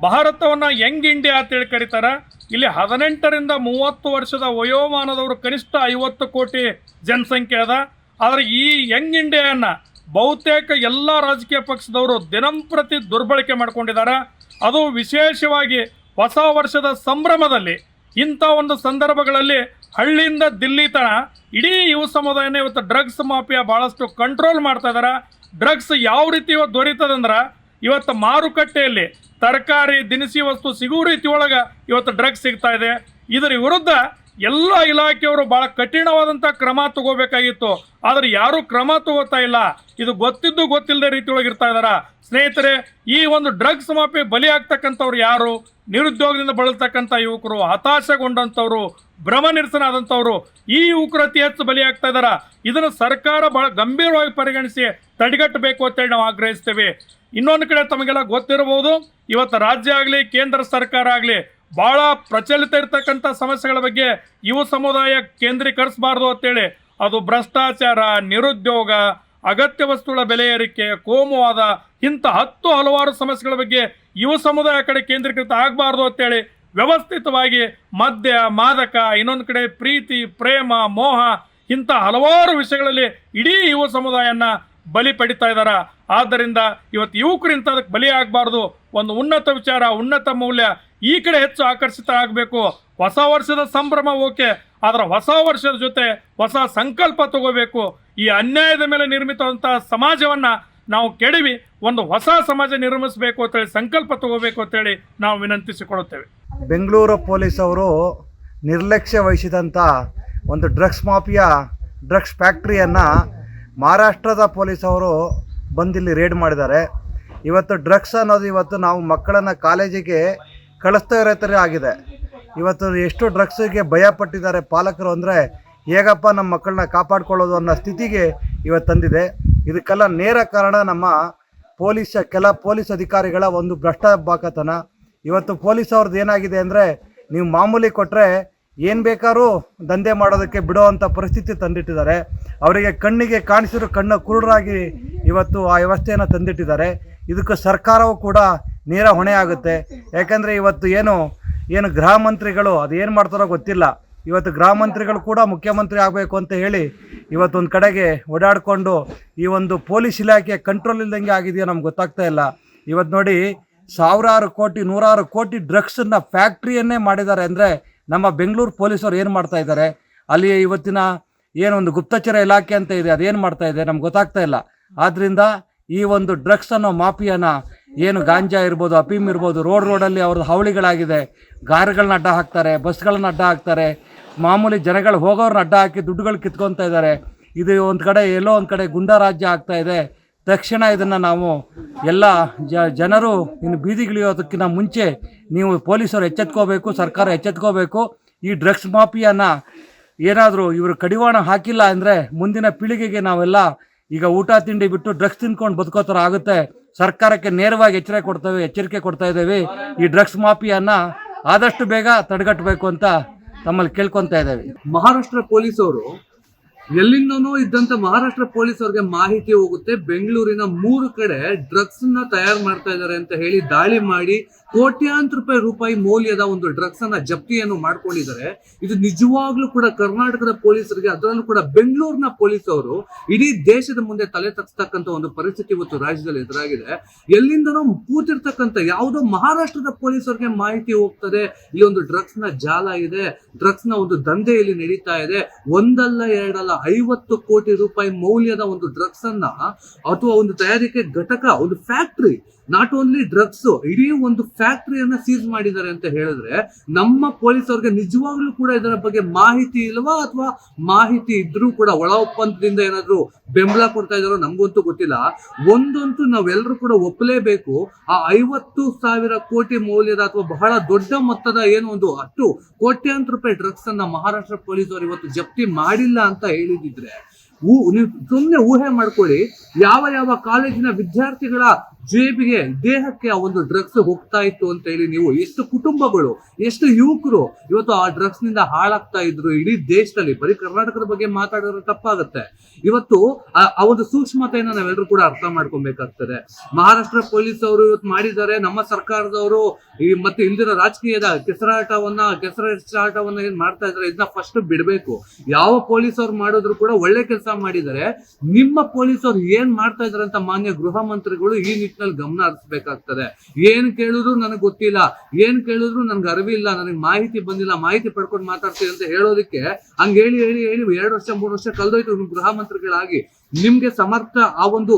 ಭಾರತವನ್ನು Young India ಅಂತೇಳಿ ಕರೀತಾರೆ. ಇಲ್ಲಿ 18ರಿಂದ 30 ವರ್ಷದ ವಯೋಮಾನದವರು ಕನಿಷ್ಠ 50 ಕೋಟಿ ಜನಸಂಖ್ಯೆ ಅದ. ಆದರೆ ಈ ಯಂಗ್ ಇಂಡಿಯಾನ ಬಹುತೇಕ ಎಲ್ಲ ರಾಜಕೀಯ ಪಕ್ಷದವರು ದಿನಂಪ್ರತಿ ದುರ್ಬಳಕೆ ಮಾಡ್ಕೊಂಡಿದ್ದಾರೆ. ಅದು ವಿಶೇಷವಾಗಿ ಹೊಸ ವರ್ಷದ ಸಂಭ್ರಮದಲ್ಲಿ ಇಂಥ ಒಂದು ಸಂದರ್ಭಗಳಲ್ಲಿ ಹಳ್ಳಿಯಿಂದ ದಿಲ್ಲಿ ತನ ಇಡೀ ಯುವ ಸಮುದಾಯನೇ ಇವತ್ತು ಡ್ರಗ್ಸ್ ಮಾಫಿಯಾ ಭಾಳಷ್ಟು ಕಂಟ್ರೋಲ್ ಮಾಡ್ತಾ ಇದ್ದಾರೆ. ಡ್ರಗ್ಸ್ ಯಾವ ರೀತಿ ಇವತ್ತು ದೊರೀತದಂದ್ರೆ ಇವತ್ತು ಮಾರುಕಟ್ಟೆಯಲ್ಲಿ ತರಕಾರಿ ದಿನಸಿ ವಸ್ತು ಸಿಗುವ ರೀತಿ ಒಳಗೆ ಇವತ್ತು ಡ್ರಗ್ಸ್ ಸಿಗ್ತಾ ಇದೆ. ಇದರ ವಿರುದ್ಧ ಎಲ್ಲ ಇಲಾಖೆಯವರು ಭಾಳ ಕಠಿಣವಾದಂಥ ಕ್ರಮ ತಗೋಬೇಕಾಗಿತ್ತು. ಆದರೆ ಯಾರೂ ಕ್ರಮ ತಗೋತಾ ಇಲ್ಲ. ಇದು ಗೊತ್ತಿದ್ದು ಗೊತ್ತಿಲ್ಲದ ರೀತಿಯೊಳಗೆ ಇರ್ತಾ ಇದ್ದಾರೆ. ಸ್ನೇಹಿತರೆ, ಈ ಒಂದು ಡ್ರಗ್ಸ್ ಮಾಫಿಯಾ ಬಲಿ ಆಗ್ತಕ್ಕಂಥವ್ರು ಯಾರು? ನಿರುದ್ಯೋಗದಿಂದ ಬಳಲ್ತಕ್ಕಂಥ ಯುವಕರು, ಹತಾಶೆಗೊಂಡಂಥವ್ರು, ಭ್ರಮ ನಿರಸನ ಆದಂಥವ್ರು ಈ ಯುವಕರು ಅತಿ ಹೆಚ್ಚು ಬಲಿ ಆಗ್ತಾ ಇದ್ದಾರೆ. ಇದನ್ನು ಸರ್ಕಾರ ಬಹಳ ಗಂಭೀರವಾಗಿ ಪರಿಗಣಿಸಿ ತಡೆಗಟ್ಟಬೇಕು ಅಂತೇಳಿ ನಾವು ಆಗ್ರಹಿಸ್ತೇವೆ. ಇನ್ನೊಂದು ಕಡೆ ತಮಗೆಲ್ಲ ಗೊತ್ತಿರಬಹುದು, ಇವತ್ತು ರಾಜ್ಯ ಆಗಲಿ ಕೇಂದ್ರ ಸರ್ಕಾರ ಆಗಲಿ ಭಾಳ ಪ್ರಚಲಿತ ಇರ್ತಕ್ಕಂಥ ಸಮಸ್ಯೆಗಳ ಬಗ್ಗೆ ಯುವ ಸಮುದಾಯ ಕೇಂದ್ರೀಕರಿಸಬಾರ್ದು ಅಂತೇಳಿ ಅದು ಭ್ರಷ್ಟಾಚಾರ, ನಿರುದ್ಯೋಗ, ಅಗತ್ಯ ವಸ್ತುಗಳ ಬೆಲೆ ಏರಿಕೆ, ಕೋಮುವಾದ ಇಂಥ ಹಲವಾರು ಸಮಸ್ಯೆಗಳ ಬಗ್ಗೆ ಯುವ ಸಮುದಾಯ ಕಡೆ ಕೇಂದ್ರೀಕೃತ ಆಗಬಾರ್ದು ಅಂತೇಳಿ ವ್ಯವಸ್ಥಿತವಾಗಿ ಮದ್ಯ, ಮಾದಕ, ಇನ್ನೊಂದು ಕಡೆ ಪ್ರೀತಿ, ಪ್ರೇಮ, ಮೋಹ ಇಂಥ ಹಲವಾರು ವಿಷಯಗಳಲ್ಲಿ ಇಡೀ ಯುವ ಸಮುದಾಯನ ಬಲಿ ಪಡಿತಾ ಇದ್ದಾರೆ. ಆದ್ದರಿಂದ ಇವತ್ತು ಯುವಕರು ಇಂಥದಕ್ಕೆ ಬಲಿ ಆಗಬಾರ್ದು. ಒಂದು ಉನ್ನತ ವಿಚಾರ, ಉನ್ನತ ಮೌಲ್ಯ ಈ ಕಡೆ ಹೆಚ್ಚು ಆಕರ್ಷಿತ ಆಗಬೇಕು. ಹೊಸ ವರ್ಷದ ಸಂಭ್ರಮ ಓಕೆ, ಆದರೆ ಹೊಸ ವರ್ಷದ ಜೊತೆ ಹೊಸ ಸಂಕಲ್ಪ ತಗೋಬೇಕು. ಈ ಅನ್ಯಾಯದ ಮೇಲೆ ನಿರ್ಮಿತವಂತಹ ಸಮಾಜವನ್ನು ನಾವು ಕೆಡವಿ ಒಂದು ಹೊಸ ಸಮಾಜ ನಿರ್ಮಿಸಬೇಕು ಅಂತೇಳಿ ಸಂಕಲ್ಪ ತಗೋಬೇಕು ಅಂತೇಳಿ ನಾವು ವಿನಂತಿಸಿಕೊಳ್ಳುತ್ತೇವೆ. ಬೆಂಗಳೂರು ಪೊಲೀಸ್ ಅವರು ನಿರ್ಲಕ್ಷ್ಯ ವಹಿಸಿದಂಥ ಒಂದು ಡ್ರಗ್ಸ್ ಮಾಫಿಯಾ, ಡ್ರಗ್ಸ್ ಫ್ಯಾಕ್ಟ್ರಿಯನ್ನು ಮಹಾರಾಷ್ಟ್ರದ ಪೊಲೀಸ್ ಅವರು ಬಂದಿಲ್ಲಿ ರೇಡ್ ಮಾಡಿದ್ದಾರೆ. ಇವತ್ತು ಡ್ರಗ್ಸ್ ಅನ್ನೋದು ಇವತ್ತು ನಾವು ಮಕ್ಕಳನ್ನು ಕಾಲೇಜಿಗೆ ಕಳಿಸ್ತಾ ಇರೋ ಥರ ಆಗಿದೆ. ಇವತ್ತು ಎಷ್ಟು ಡ್ರಗ್ಸಿಗೆ ಭಯಪಟ್ಟಿದ್ದಾರೆ ಪಾಲಕರು ಅಂದರೆ ಹೇಗಪ್ಪ ನಮ್ಮ ಮಕ್ಕಳನ್ನ ಕಾಪಾಡ್ಕೊಳ್ಳೋದು ಅನ್ನೋ ಸ್ಥಿತಿಗೆ ಇವತ್ತು ತಂದಿದೆ. ಇದಕ್ಕೆಲ್ಲ ನೇರ ಕಾರಣ ನಮ್ಮ ಕೆಲ ಪೊಲೀಸ್ ಅಧಿಕಾರಿಗಳ ಒಂದು ಭ್ರಷ್ಟಬಾಕತನ. ಇವತ್ತು ಪೊಲೀಸ್ ಅವ್ರದ್ದು ಏನಾಗಿದೆ ಅಂದರೆ, ನೀವು ಮಾಮೂಲಿ ಕೊಟ್ಟರೆ ಏನು ಬೇಕಾದ್ರೂ ದಂಧೆ ಮಾಡೋದಕ್ಕೆ ಬಿಡೋವಂಥ ಪರಿಸ್ಥಿತಿ ತಂದಿಟ್ಟಿದ್ದಾರೆ. ಅವರಿಗೆ ಕಣ್ಣಿಗೆ ಕಾಣಿಸಿರೋ ಕಣ್ಣು ಕುರುಡರಾಗಿ ಇವತ್ತು ಆ ವ್ಯವಸ್ಥೆಯನ್ನು ತಂದಿಟ್ಟಿದ್ದಾರೆ. ಇದಕ್ಕೆ ಸರ್ಕಾರವೂ ಕೂಡ ನೇರ ಹೊಣೆ ಆಗುತ್ತೆ. ಯಾಕಂದರೆ ಇವತ್ತು ಏನು ಗೃಹ ಮಂತ್ರಿಗಳು ಅದು ಏನು ಮಾಡ್ತಾರೋ ಗೊತ್ತಿಲ್ಲ. ಇವತ್ತು ಗೃಹ ಮಂತ್ರಿಗಳು ಕೂಡ ಮುಖ್ಯಮಂತ್ರಿ ಆಗಬೇಕು ಅಂತ ಹೇಳಿ ಇವತ್ತೊಂದು ಕಡೆಗೆ ಓಡಾಡಿಕೊಂಡು ಈ ಒಂದು ಪೊಲೀಸ್ ಇಲಾಖೆ ಕಂಟ್ರೋಲ್ ಇಲ್ದಂಗೆ ಆಗಿದೆಯೋ ನಮ್ಗೆ ಗೊತ್ತಾಗ್ತಾ ಇಲ್ಲ. ಇವತ್ತು ನೋಡಿ, ಸಾವಿರಾರು ಕೋಟಿ, ನೂರಾರು ಕೋಟಿ ಡ್ರಗ್ಸನ್ನು ಫ್ಯಾಕ್ಟ್ರಿಯನ್ನೇ ಮಾಡಿದ್ದಾರೆ. ಅಂದರೆ ನಮ್ಮ ಬೆಂಗಳೂರು ಪೊಲೀಸರು ಏನು ಮಾಡ್ತಾ ಇದ್ದಾರೆ? ಅಲ್ಲಿ ಇವತ್ತಿನ ಏನೊಂದು ಗುಪ್ತಚರ ಇಲಾಖೆ ಅಂತ ಇದೆ, ಅದೇನು ಮಾಡ್ತಾ ಇದೆ ನಮ್ಗೆ ಗೊತ್ತಾಗ್ತಾ ಇಲ್ಲ. ಆದ್ದರಿಂದ ಈ ಒಂದು ಡ್ರಗ್ಸ್ ಅನ್ನೋ ಮಾಫಿಯಾನ ಏನು ಗಾಂಜಾ ಇರ್ಬೋದು, ಅಫೀಮ್ ಇರ್ಬೋದು, ರೋಡಲ್ಲಿ ಅವ್ರದ್ದು ಹಾವಳಿಗಳಾಗಿದೆ. ಕಾರುಗಳನ್ನ ಅಡ್ಡ ಹಾಕ್ತಾರೆ, ಬಸ್ಗಳನ್ನ ಅಡ್ಡ ಹಾಕ್ತಾರೆ, ಮಾಮೂಲಿ ಜನಗಳು ಹೋಗೋರನ್ನ ಅಡ್ಡ ಹಾಕಿ ದುಡ್ಡುಗಳು ಕಿತ್ಕೊತಾ ಇದ್ದಾರೆ. ಇದು ಒಂದು ಕಡೆ ಎಲ್ಲೋ ಒಂದು ಕಡೆ ಗುಂಡಾ ರಾಜ್ಯ ಆಗ್ತಾ ಇದೆ. ತಕ್ಷಣ ಇದನ್ನು ನಾವು ಎಲ್ಲ ಜನರು ಇನ್ನು ಬೀದಿಗಿಳಿಯೋದಕ್ಕಿಂತ ಮುಂಚೆ ನೀವು ಪೊಲೀಸರು ಎಚ್ಚೆತ್ಕೋಬೇಕು, ಸರ್ಕಾರ ಎಚ್ಚೆತ್ಕೋಬೇಕು. ಈ ಡ್ರಗ್ಸ್ ಮಾಫಿಯಾನ ಏನಾದರೂ ಇವರು ಕಡಿವಾಣ ಹಾಕಿಲ್ಲ ಅಂದರೆ ಮುಂದಿನ ಪೀಳಿಗೆಗೆ ನಾವೆಲ್ಲ ಈಗ ಊಟ ತಿಂಡಿ ಬಿಟ್ಟು ಡ್ರಗ್ಸ್ ತಿನ್ಕೊಂಡು ಬದುಕೋ ಥರ ಆಗುತ್ತೆ. ಸರ್ಕಾರಕ್ಕೆ ನೇರವಾಗಿ ಎಚ್ಚರಿಕೆ ಕೊಡ್ತಾ ಇದ್ದೇವೆ. ಈ ಡ್ರಗ್ಸ್ ಮಾಫಿಯಾನ ಆದಷ್ಟು ಬೇಗ ತಡೆಗಟ್ಟಬೇಕು ಅಂತ ತಮ್ಮಲ್ಲಿ ಕೇಳ್ಕೊತಾ ಇದ್ದೇವೆ. ಮಹಾರಾಷ್ಟ್ರ ಪೊಲೀಸ್ ಅವರು ಎಲ್ಲಿಂದನೋ ಇದ್ದಂತ ಮಹಾರಾಷ್ಟ್ರ ಪೊಲೀಸ್ ಅವ್ರಿಗೆ ಮಾಹಿತಿ ಹೋಗುತ್ತೆ, ಬೆಂಗಳೂರಿನ 3 ಕಡೆ ಡ್ರಗ್ಸ್ ನ ತಯಾರು ಮಾಡ್ತಾ ಇದ್ದಾರೆ ಅಂತ ಹೇಳಿ ದಾಳಿ ಮಾಡಿ ಕೋಟ್ಯಾಂತರ ರೂಪಾಯಿ ಮೌಲ್ಯದ ಒಂದು ಡ್ರಗ್ಸ್ ಅನ್ನ ಜಪ್ತಿಯನ್ನು ಮಾಡ್ಕೊಂಡಿದ್ದಾರೆ. ಇದು ನಿಜವಾಗ್ಲೂ ಕೂಡ ಕರ್ನಾಟಕದ ಪೊಲೀಸರಿಗೆ, ಅದರಲ್ಲೂ ಕೂಡ ಬೆಂಗಳೂರಿನ ಪೊಲೀಸ್ ಅವರು ಇಡೀ ದೇಶದ ಮುಂದೆ ತಲೆ ತಗ್ಸ್ತಕ್ಕಂಥ ಒಂದು ಪರಿಸ್ಥಿತಿ ಇವತ್ತು ರಾಜ್ಯದಲ್ಲಿ ಎದುರಾಗಿದೆ. ಎಲ್ಲಿಂದನೋ ಕೂತಿರ್ತಕ್ಕಂಥ ಯಾವುದೋ ಮಹಾರಾಷ್ಟ್ರದ ಪೊಲೀಸರಿಗೆ ಮಾಹಿತಿ ಹೋಗ್ತದೆ, ಇಲ್ಲಿ ಒಂದು ಡ್ರಗ್ಸ್ ನ ಜಾಲ ಇದೆ, ಡ್ರಗ್ಸ್ ನ ಒಂದು ದಂಧೆ ಇಲ್ಲಿ ನಡೀತಾ ಇದೆ, ಒಂದಲ್ಲ ಎರಡಲ್ಲ 50 ಕೋಟಿ ರೂಪಾಯಿ ಮೌಲ್ಯದ ಒಂದು ಡ್ರಗ್ಸ್ ಅನ್ನ ಅಥವಾ ಒಂದು ತಯಾರಿಕೆ ಘಟಕ, ಒಂದು ಫ್ಯಾಕ್ಟ್ರಿ, ನಾಟ್ ಓನ್ಲಿ ಡ್ರಗ್ಸ್, ಇಡೀ ಒಂದು ಫ್ಯಾಕ್ಟರಿಯನ್ನ ಸೀಸ್ ಮಾಡಿದ್ದಾರೆ ಅಂತ ಹೇಳಿದ್ರೆ ನಮ್ಮ ಪೊಲೀಸ್ ಅವ್ರಿಗೆ ನಿಜವಾಗ್ಲೂ ಕೂಡ ಇದರ ಬಗ್ಗೆ ಮಾಹಿತಿ ಇಲ್ವಾ, ಅಥವಾ ಮಾಹಿತಿ ಇದ್ರೂ ಕೂಡ ಒಳ ಒಪ್ಪಂದದಿಂದ ಏನಾದ್ರು ಬೆಂಬಲ ಕೊಡ್ತಾ ಇದಾರೋ ನಮ್ಗಂತೂ ಗೊತ್ತಿಲ್ಲ. ಒಂದಂತೂ ನಾವೆಲ್ಲರೂ ಕೂಡ ಒಪ್ಪಲೇಬೇಕು, ಆ 50,000 ಕೋಟಿ ಮೌಲ್ಯದ ಅಥವಾ ಬಹಳ ದೊಡ್ಡ ಮೊತ್ತದ ಏನು ಒಂದು ಅಷ್ಟು ಕೋಟ್ಯಾಂತರ ರೂಪಾಯಿ ಡ್ರಗ್ಸ್ ಅನ್ನ ಮಹಾರಾಷ್ಟ್ರ ಪೊಲೀಸ್ ಅವರು ಇವತ್ತು ಜಪ್ತಿ ಮಾಡಿಲ್ಲ ಅಂತ ಹೇಳಿದಿದ್ರೆ ನೀವು ಸುಮ್ಮನೆ ಊಹೆ ಮಾಡ್ಕೊಳ್ಳಿ, ಯಾವ ಕಾಲೇಜಿನ ವಿದ್ಯಾರ್ಥಿಗಳ ಜೇಬಿಗೆ ದೇಹಕ್ಕೆ ಆ ಒಂದು ಡ್ರಗ್ಸ್ ಹೋಗ್ತಾ ಇತ್ತು ಅಂತ ಹೇಳಿ ನೀವು ಎಷ್ಟು ಕುಟುಂಬಗಳು, ಎಷ್ಟು ಯುವಕರು ಇವತ್ತು ಆ ಡ್ರಗ್ಸ್ ನಿಂದ ಹಾಳಾಗ್ತಾ ಇದ್ರು ಇಡೀ ದೇಶದಲ್ಲಿ. ಬರೀ ಕರ್ನಾಟಕದ ಬಗ್ಗೆ ಮಾತಾಡಿದ್ರೆ ತಪ್ಪಾಗುತ್ತೆ. ಇವತ್ತು ಆ ಒಂದು ಸೂಕ್ಷ್ಮತೆಯನ್ನ ನಾವೆಲ್ಲರೂ ಕೂಡ ಅರ್ಥ ಮಾಡ್ಕೊಬೇಕಾಗ್ತದೆ. ಮಹಾರಾಷ್ಟ್ರ ಪೊಲೀಸ್ ಅವರು ಇವತ್ತು ಮಾಡಿದ್ದಾರೆ, ನಮ್ಮ ಸರ್ಕಾರದವರು ಮತ್ತೆ ಇಲ್ದಿರೋ ರಾಜಕೀಯದ ಕೆಸರಾಟವನ್ನ ಏನ್ ಮಾಡ್ತಾ ಇದಾರೆ ಇದನ್ನ ಫಸ್ಟ್ ಬಿಡ್ಬೇಕು. ಯಾವ ಪೊಲೀಸ್ ಅವ್ರು ಮಾಡಿದ್ರು ಕೂಡ ಒಳ್ಳೆ ಕೆಲಸ ಮಾಡಿದ್ದಾರೆ. ನಿಮ್ಮ ಪೊಲೀಸ್ ಅವ್ರು ಏನ್ ಮಾಡ್ತಾ ಇದಾರೆ ಅಂತ ಮಾನ್ಯ ಗೃಹ ಮಂತ್ರಿಗಳು ಈ ನಿಟ್ಟಿನಲ್ಲಿ ಗಮನ ಹರಿಸಬೇಕಾಗ್ತದೆ. ಏನ್ ಕೇಳಿದ್ರು ನನಗೆ ಗೊತ್ತಿಲ್ಲ, ಏನ್ ಕೇಳಿದ್ರು ನನ್ಗೆ ಅರಿವಿಲ್ಲ, ನನಗೆ ಮಾಹಿತಿ ಬಂದಿಲ್ಲ, ಮಾಹಿತಿ ಪಡ್ಕೊಂಡು ಮಾತಾಡ್ತೀವಿ ಅಂತ ಹೇಳೋದಕ್ಕೆ ಹಂಗ ಹೇಳಿ 2 ವರ್ಷ 3 ವರ್ಷ ಕಳೆದೋಯ್ತು ಗೃಹ ಮಂತ್ರಿಗಳಾಗಿ. ನಿಮ್ಗೆ ಸಮರ್ಥ ಆ ಒಂದು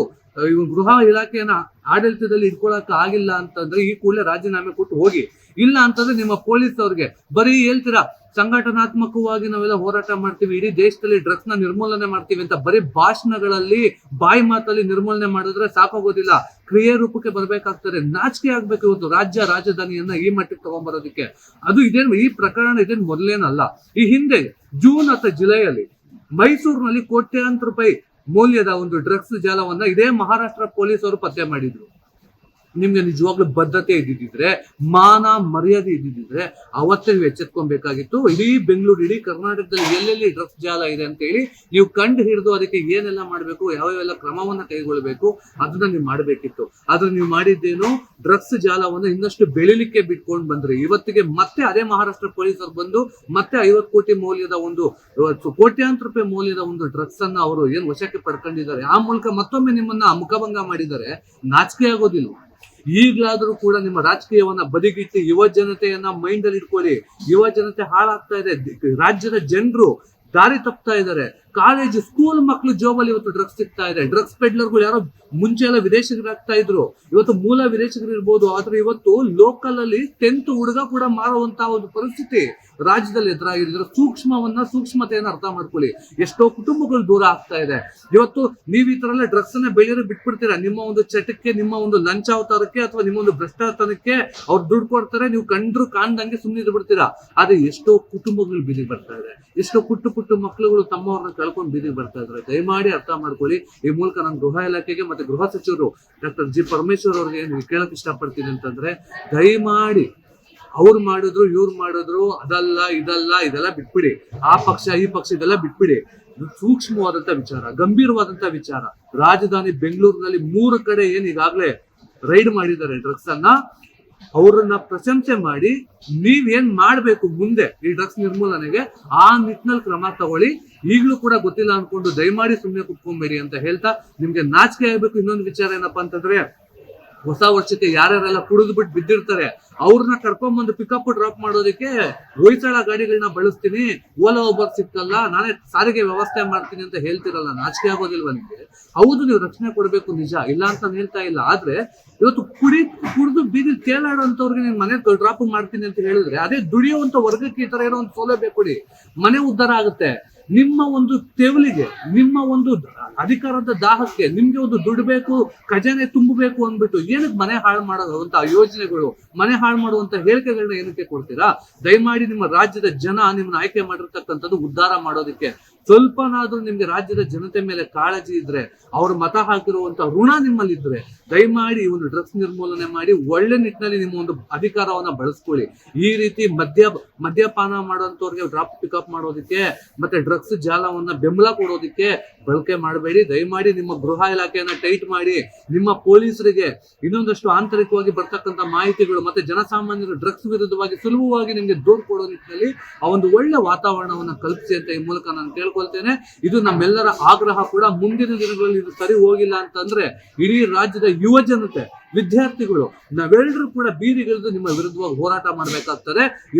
ಗೃಹ ಇಲಾಖೆಯನ್ನ ಆಡಳಿತದಲ್ಲಿ ಇಟ್ಕೊಳಕ್ ಆಗಿಲ್ಲ ಅಂತಂದ್ರೆ ಈ ಕೂಡಲೇ ರಾಜೀನಾಮೆ ಕೊಟ್ಟು ಹೋಗಿ. ಇಲ್ಲ ಅಂತಂದ್ರೆ ನಿಮ್ಮ ಪೊಲೀಸ್ ಅವ್ರಿಗೆ ಬರೀ ಹೇಳ್ತೀರಾ ಸಂಘಟನಾತ್ಮಕವಾಗಿ ನಾವೆಲ್ಲ ಹೋರಾಟ ಮಾಡ್ತೀವಿ, ಇಡೀ ದೇಶದಲ್ಲಿ ಡ್ರಗ್ಸ್ ನ ನಿರ್ಮೂಲನೆ ಮಾಡ್ತೀವಿ ಅಂತ ಬರೀ ಭಾಷಣಗಳಲ್ಲಿ ಬಾಯಿ ಮಾತಲ್ಲಿ ನಿರ್ಮೂಲನೆ ಮಾಡಿದ್ರೆ ಸಾಕಾಗೋದಿಲ್ಲ, ಕ್ರಿಯೆ ರೂಪಕ್ಕೆ ಬರ್ಬೇಕಾಗ್ತದೆ. ನಾಚಿಕೆ ಆಗ್ಬೇಕು ಇವತ್ತು ರಾಜಧಾನಿಯನ್ನ ಈ ಮಟ್ಟಿಗೆ ತಗೊಂಡ್ಬರೋದಕ್ಕೆ. ಅದು ಈ ಪ್ರಕರಣ ಇದೇನು ಮೊದಲೇನಲ್ಲ. ಈ ಹಿಂದೆ ಜೂನ್ ಅಥವಾ ಜುಲೈಯಲ್ಲಿ ಮೈಸೂರಿನಲ್ಲಿ ಕೋಟ್ಯಾಂತರ ರೂಪಾಯಿ ಮೌಲ್ಯದ ಒಂದು ಡ್ರಗ್ಸ್ ಜಾಲವನ್ನ ಇದೇ ಮಹಾರಾಷ್ಟ್ರ ಪೊಲೀಸ್ ಅವರು ಪತ್ತೆ ಮಾಡಿದ್ರು. ನಿಮ್ಗೆ ನಿಜವಾಗ್ಲೂ ಬದ್ಧತೆ ಇದ್ದಿದ್ರೆ, ಮಾನ ಮರ್ಯಾದೆ ಇದ್ದಿದ್ರೆ ಅವತ್ತೇ ನೀವು ಎಚ್ಚೆತ್ಕೊಬೇಕಾಗಿತ್ತು. ಇಡೀ ಬೆಂಗಳೂರು, ಇಡೀ ಕರ್ನಾಟಕದಲ್ಲಿ ಎಲ್ಲೆಲ್ಲಿ ಡ್ರಗ್ಸ್ ಜಾಲ ಇದೆ ಅಂತ ಹೇಳಿ ನೀವು ಕಂಡು ಹಿಡಿದು ಅದಕ್ಕೆ ಏನೆಲ್ಲ ಮಾಡಬೇಕು, ಯಾವ್ಯಾವೆಲ್ಲ ಕ್ರಮವನ್ನ ಕೈಗೊಳ್ಳಬೇಕು ಅದನ್ನ ನೀವು ಮಾಡಬೇಕಿತ್ತು. ಆದ್ರೆ ನೀವು ಮಾಡಿದ್ದೇನು, ಡ್ರಗ್ಸ್ ಜಾಲವನ್ನ ಇನ್ನಷ್ಟು ಬೆಳಿಲಿಕ್ಕೆ ಬಿಟ್ಕೊಂಡು ಬಂದ್ರಿ. ಇವತ್ತಿಗೆ ಮತ್ತೆ ಅದೇ ಮಹಾರಾಷ್ಟ್ರ ಪೊಲೀಸರು ಬಂದು ಮತ್ತೆ 50 ಕೋಟಿ ಮೌಲ್ಯದ ಒಂದು ಕೋಟ್ಯಾಂತರ ರೂಪಾಯಿ ಮೌಲ್ಯದ ಒಂದು ಡ್ರಗ್ಸ್ ಅನ್ನ ಅವರು ಏನ್ ವಶಕ್ಕೆ ಪಡ್ಕೊಂಡಿದ್ದಾರೆ. ಆ ಮೂಲಕ ಮತ್ತೊಮ್ಮೆ ನಿಮ್ಮನ್ನ ಮುಖಭಂಗ ಮಾಡಿದ್ದಾರೆ. ನಾಚಿಕೆ ಆಗೋದಿಲ್ಲ. ಈಗ್ಲಾದ್ರೂ ಕೂಡ ನಿಮ್ಮ ರಾಜಕೀಯವನ್ನ ಬದಿಗಿಟ್ಟು ಯುವ ಜನತೆಯನ್ನ ಮೈಂಡ್ ಅಲ್ಲಿ ಇಟ್ಕೊಳ್ಳಿ. ಯುವ ಜನತೆ ಹಾಳಾಗ್ತಾ ಇದೆ, ರಾಜ್ಯದ ಜನರು ದಾರಿ ತಪ್ತಾ ಇದ್ದಾರೆ. ಕಾಲೇಜು ಸ್ಕೂಲ್ ಮಕ್ಕಳು ಜೋಬಲ್ಲಿ ಇವತ್ತು ಡ್ರಗ್ಸ್ ಸಿಗ್ತಾ ಇದೆ. ಡ್ರಗ್ಸ್ ಪೆಡ್ಲರ್ಗಳು ಯಾರೋ ಮುಂಚೆ ಎಲ್ಲ ವಿದೇಶಿಗರಾಗ್ತಾ ಇದ್ರು, ಇವತ್ತು ಮೂಲ ವಿದೇಶಿಗರು ಇರ್ಬೋದು, ಆದ್ರೆ ಇವತ್ತು ಲೋಕಲ್ ಅಲ್ಲಿ 10th ಹುಡುಗ ಕೂಡ ಮಾರುವಂತಹ ಒಂದು ಪರಿಸ್ಥಿತಿ ರಾಜ್ಯದಲ್ಲಿ ಎದುರಾಗಿದ್ರೆ ಸೂಕ್ಷ್ಮತೆಯನ್ನ ಅರ್ಥ ಮಾಡ್ಕೊಳ್ಳಿ. ಎಷ್ಟೋ ಕುಟುಂಬಗಳು ದೂರ ಆಗ್ತಾ ಇದೆ. ಇವತ್ತು ನೀವು ಈ ತರ ಎಲ್ಲ ಡ್ರಗ್ಸ್ ಅನ್ನ ಬೆಳೆಯೋರು ಬಿಟ್ಬಿಡ್ತೀರಾ. ನಿಮ್ಮ ಒಂದು ಚಟಕ್ಕೆ, ನಿಮ್ಮ ಒಂದು ಲಂಚಾವತಾರಕ್ಕೆ ಅಥವಾ ನಿಮ್ಮ ಒಂದು ಭ್ರಷ್ಟಾಚಾರಕ್ಕೆ ಅವ್ರು ದುಡ್ಡು ಕೊಡ್ತಾರೆ, ನೀವು ಕಂಡ್ರು ಕಾಣ್ದಂಗೆ ಸುಮ್ಮನೆ ಬಿಡ್ತೀರಾ. ಆದ್ರೆ ಎಷ್ಟೋ ಕುಟುಂಬಗಳು ಬೀದಿಗೆ ಬರ್ತಾ ಇದೆ, ಎಷ್ಟೋ ಪುಟ್ಟ ಮಕ್ಕಳುಗಳು ತಮ್ಮವ್ರನ್ನ ಕಳ್ಕೊಂಡು ಬೀದಿಗೆ ಬರ್ತಾ ಇದ್ದಾರೆ. ದಯಮಾಡಿ ಅರ್ಥ ಮಾಡ್ಕೊಳ್ಳಿ. ಈ ಮೂಲಕ ನಾನು ಗೃಹ ಇಲಾಖೆಗೆ ಮತ್ತೆ ಗೃಹ ಸಚಿವರು ಡಾಕ್ಟರ್ ಜಿ ಪರಮೇಶ್ವರ್ ಅವ್ರಿಗೆ ಕೇಳಕ್ ಇಷ್ಟಪಡ್ತೀನಿ ಅಂತಂದ್ರೆ, ದಯಮಾಡಿ ಅವ್ರು ಮಾಡಿದ್ರು ಇವ್ರು ಮಾಡಿದ್ರು ಅದಲ್ಲ ಇದೆಲ್ಲ ಬಿಟ್ಬಿಡಿ. ಆ ಪಕ್ಷ ಈ ಪಕ್ಷ ಇದೆಲ್ಲ ಬಿಟ್ಬಿಡಿ. ಸೂಕ್ಷ್ಮವಾದಂತ ವಿಚಾರ, ಗಂಭೀರವಾದಂತ ವಿಚಾರ. ರಾಜಧಾನಿ ಬೆಂಗಳೂರಿನಲ್ಲಿ 3 ಕಡೆ ಏನ್ ಈಗಾಗಲೇ ರೈಡ್ ಮಾಡಿದ್ದಾರೆ ಡ್ರಗ್ಸ್ ಅನ್ನ. ಅವ್ರನ್ನ ಪ್ರಶಂಸೆ ಮಾಡಿ ನೀವೇನ್ ಮಾಡ್ಬೇಕು ಮುಂದೆ ಈ ಡ್ರಗ್ಸ್ ನಿರ್ಮೂಲನೆಗೆ ಆ ನಿಟ್ಟಿನಲ್ಲಿ ಕ್ರಮ ತಗೊಳ್ಳಿ. ಈಗಲೂ ಕೂಡ ಗೊತ್ತಿಲ್ಲ ಅನ್ಕೊಂಡು ದಯಮಾಡಿ ಸುಮ್ಮನೆ ಕುತ್ಕೊಂಬೇಡಿ ಅಂತ ಹೇಳ್ತಾ, ನಿಮ್ಗೆ ನಾಚಿಕೆ ಆಗ್ಬೇಕು. ಇನ್ನೊಂದು ವಿಚಾರ ಏನಪ್ಪಾ ಅಂತಂದ್ರೆ, ಹೊಸ ವರ್ಷಕ್ಕೆ ಯಾರ್ಯಾರೆಲ್ಲ ಕುಡಿದು ಬಿಟ್ಟು ಬಿದ್ದಿರ್ತಾರೆ ಅವ್ರನ್ನ ಕರ್ಕೊಂಡ್ಬಂದು ಪಿಕಪ್ ಡ್ರಾಪ್ ಮಾಡೋದಕ್ಕೆ ಹೊಯ್ಸಳ ಗಾಡಿಗಳನ್ನ ಬಳಸ್ತೀನಿ, ಓಲಾ ಒಬ್ಬರ್ ಸಿಕ್ಕಲ್ಲ, ನಾನೇ ಸಾರಿಗೆ ವ್ಯವಸ್ಥೆ ಮಾಡ್ತೀನಿ ಅಂತ ಹೇಳ್ತಿರಲ್ಲ. ನಾಚಿಕೆ ಆಗೋದಿಲ್ವ ನಿಮ್ಗೆ? ಹೌದು, ನೀವು ರಕ್ಷಣೆ ಕೊಡ್ಬೇಕು, ನಿಜ, ಇಲ್ಲ ಅಂತ ನಾನು ಹೇಳ್ತಾ ಇಲ್ಲ. ಆದ್ರೆ ಇವತ್ತು ಕುಡಿದು ಬೀದಿ ತೇಲಾಡುವಂತವ್ರಿಗೆ ನೀನ್ ಮನೆ ಡ್ರಾಪ್ ಮಾಡ್ತೀನಿ ಅಂತ ಹೇಳಿದ್ರೆ, ಅದೇ ದುಡಿಯುವಂತ ವರ್ಗಕ್ಕೆ ಈ ತರ ಏನೋ ಒಂದು ಸೌಲಭ್ಯ ಕೊಡಿ, ಮನೆ ಉದ್ಧಾರ ಆಗುತ್ತೆ. ನಿಮ್ಮ ಒಂದು ತೆವಲಿಗೆ, ನಿಮ್ಮ ಒಂದು ಅಧಿಕಾರದ ದಾಹಕ್ಕೆ ನಿಮ್ಗೆ ಒಂದು ದುಡ್ಡು ಬೇಕು, ಖಜಾನೆ ತುಂಬಬೇಕು ಅಂದ್ಬಿಟ್ಟು ಏನಕ್ಕೆ ಮನೆ ಹಾಳು ಮಾಡುವಂತ ಯೋಜನೆಗಳು, ಮನೆ ಹಾಳು ಮಾಡುವಂತ ಹೇಳಿಕೆಗಳನ್ನ ಏನಕ್ಕೆ ಕೊಡ್ತೀರಾ? ದಯಮಾಡಿ ನಿಮ್ಮ ರಾಜ್ಯದ ಜನ ನಿಮ್ಮನ್ನ ಆಯ್ಕೆ ಮಾಡಿರ್ತಕ್ಕಂಥದ್ದು ಉದ್ಧಾರ ಮಾಡೋದಕ್ಕೆ. ಸ್ವಲ್ಪನಾದ್ರೂ ನಿಮ್ಗೆ ರಾಜ್ಯದ ಜನತೆ ಮೇಲೆ ಕಾಳಜಿ ಇದ್ರೆ, ಅವ್ರ ಮತ ಹಾಕಿರುವಂತ ಋಣ ನಿಮ್ಮಲ್ಲಿ ಇದ್ರೆ, ದಯಮಾಡಿ ಈ ಒಂದು ಡ್ರಗ್ಸ್ ನಿರ್ಮೂಲನೆ ಮಾಡಿ ಒಳ್ಳೆ ನಿಟ್ಟಿನಲ್ಲಿ ನಿಮ್ಮ ಒಂದು ಅಧಿಕಾರವನ್ನ ಬಳಸ್ಕೊಳ್ಳಿ. ಈ ರೀತಿ ಮದ್ಯಪಾನ ಮಾಡುವಂತವ್ರಿಗೆ ಡ್ರಾಪ್ ಪಿಕಪ್ ಮಾಡೋದಕ್ಕೆ ಮತ್ತೆ ಡ್ರಗ್ಸ್ ಜಾಲವನ್ನ ಬೆಂಬಲ ಕೊಡೋದಕ್ಕೆ ಬಳಕೆ ಮಾಡಬೇಡಿ. ದಯಮಾಡಿ ನಿಮ್ಮ ಗೃಹ ಇಲಾಖೆಯನ್ನ ಟೈಟ್ ಮಾಡಿ, ನಿಮ್ಮ ಪೊಲೀಸರಿಗೆ ಇನ್ನೊಂದಷ್ಟು ಆಂತರಿಕವಾಗಿ ಬರ್ತಕ್ಕಂಥ ಮಾಹಿತಿಗಳು ಮತ್ತೆ ಜನಸಾಮಾನ್ಯರು ಡ್ರಗ್ಸ್ ವಿರುದ್ಧವಾಗಿ ಸುಲಭವಾಗಿ ನಿಮ್ಗೆ ದೂರು ಕೊಡೋ ನಿಟ್ಟಿನಲ್ಲಿ ಆ ಒಂದು ಒಳ್ಳೆ ವಾತಾವರಣವನ್ನ ಕಲ್ಪಿಸಿ ಅಂತ ಈ ಮೂಲಕ ನಾನು ಕೇಳ್ಕೊಳ್ತೇನೆ. ಇದು ನಮ್ಮೆಲ್ಲರ ಆಗ್ರಹ ಕೂಡ. ಮುಂದಿನ ದಿನಗಳಲ್ಲಿ ಇದು ಸರಿ ಹೋಗಿಲ್ಲ ಅಂತಂದ್ರೆ ಇಡೀ ರಾಜ್ಯದ ಯುವ ಜನತೆ, ವಿದ್ಯಾರ್ಥಿಗಳು, ನಾವೆಲ್ಲರೂ ಕೂಡ ಬೀದಿಗಿಳಿದು ನಿಮ್ಮ ವಿರುದ್ಧವಾಗಿ ಹೋರಾಟ ಮಾಡ್ಬೇಕಾಗ್ತದೆ.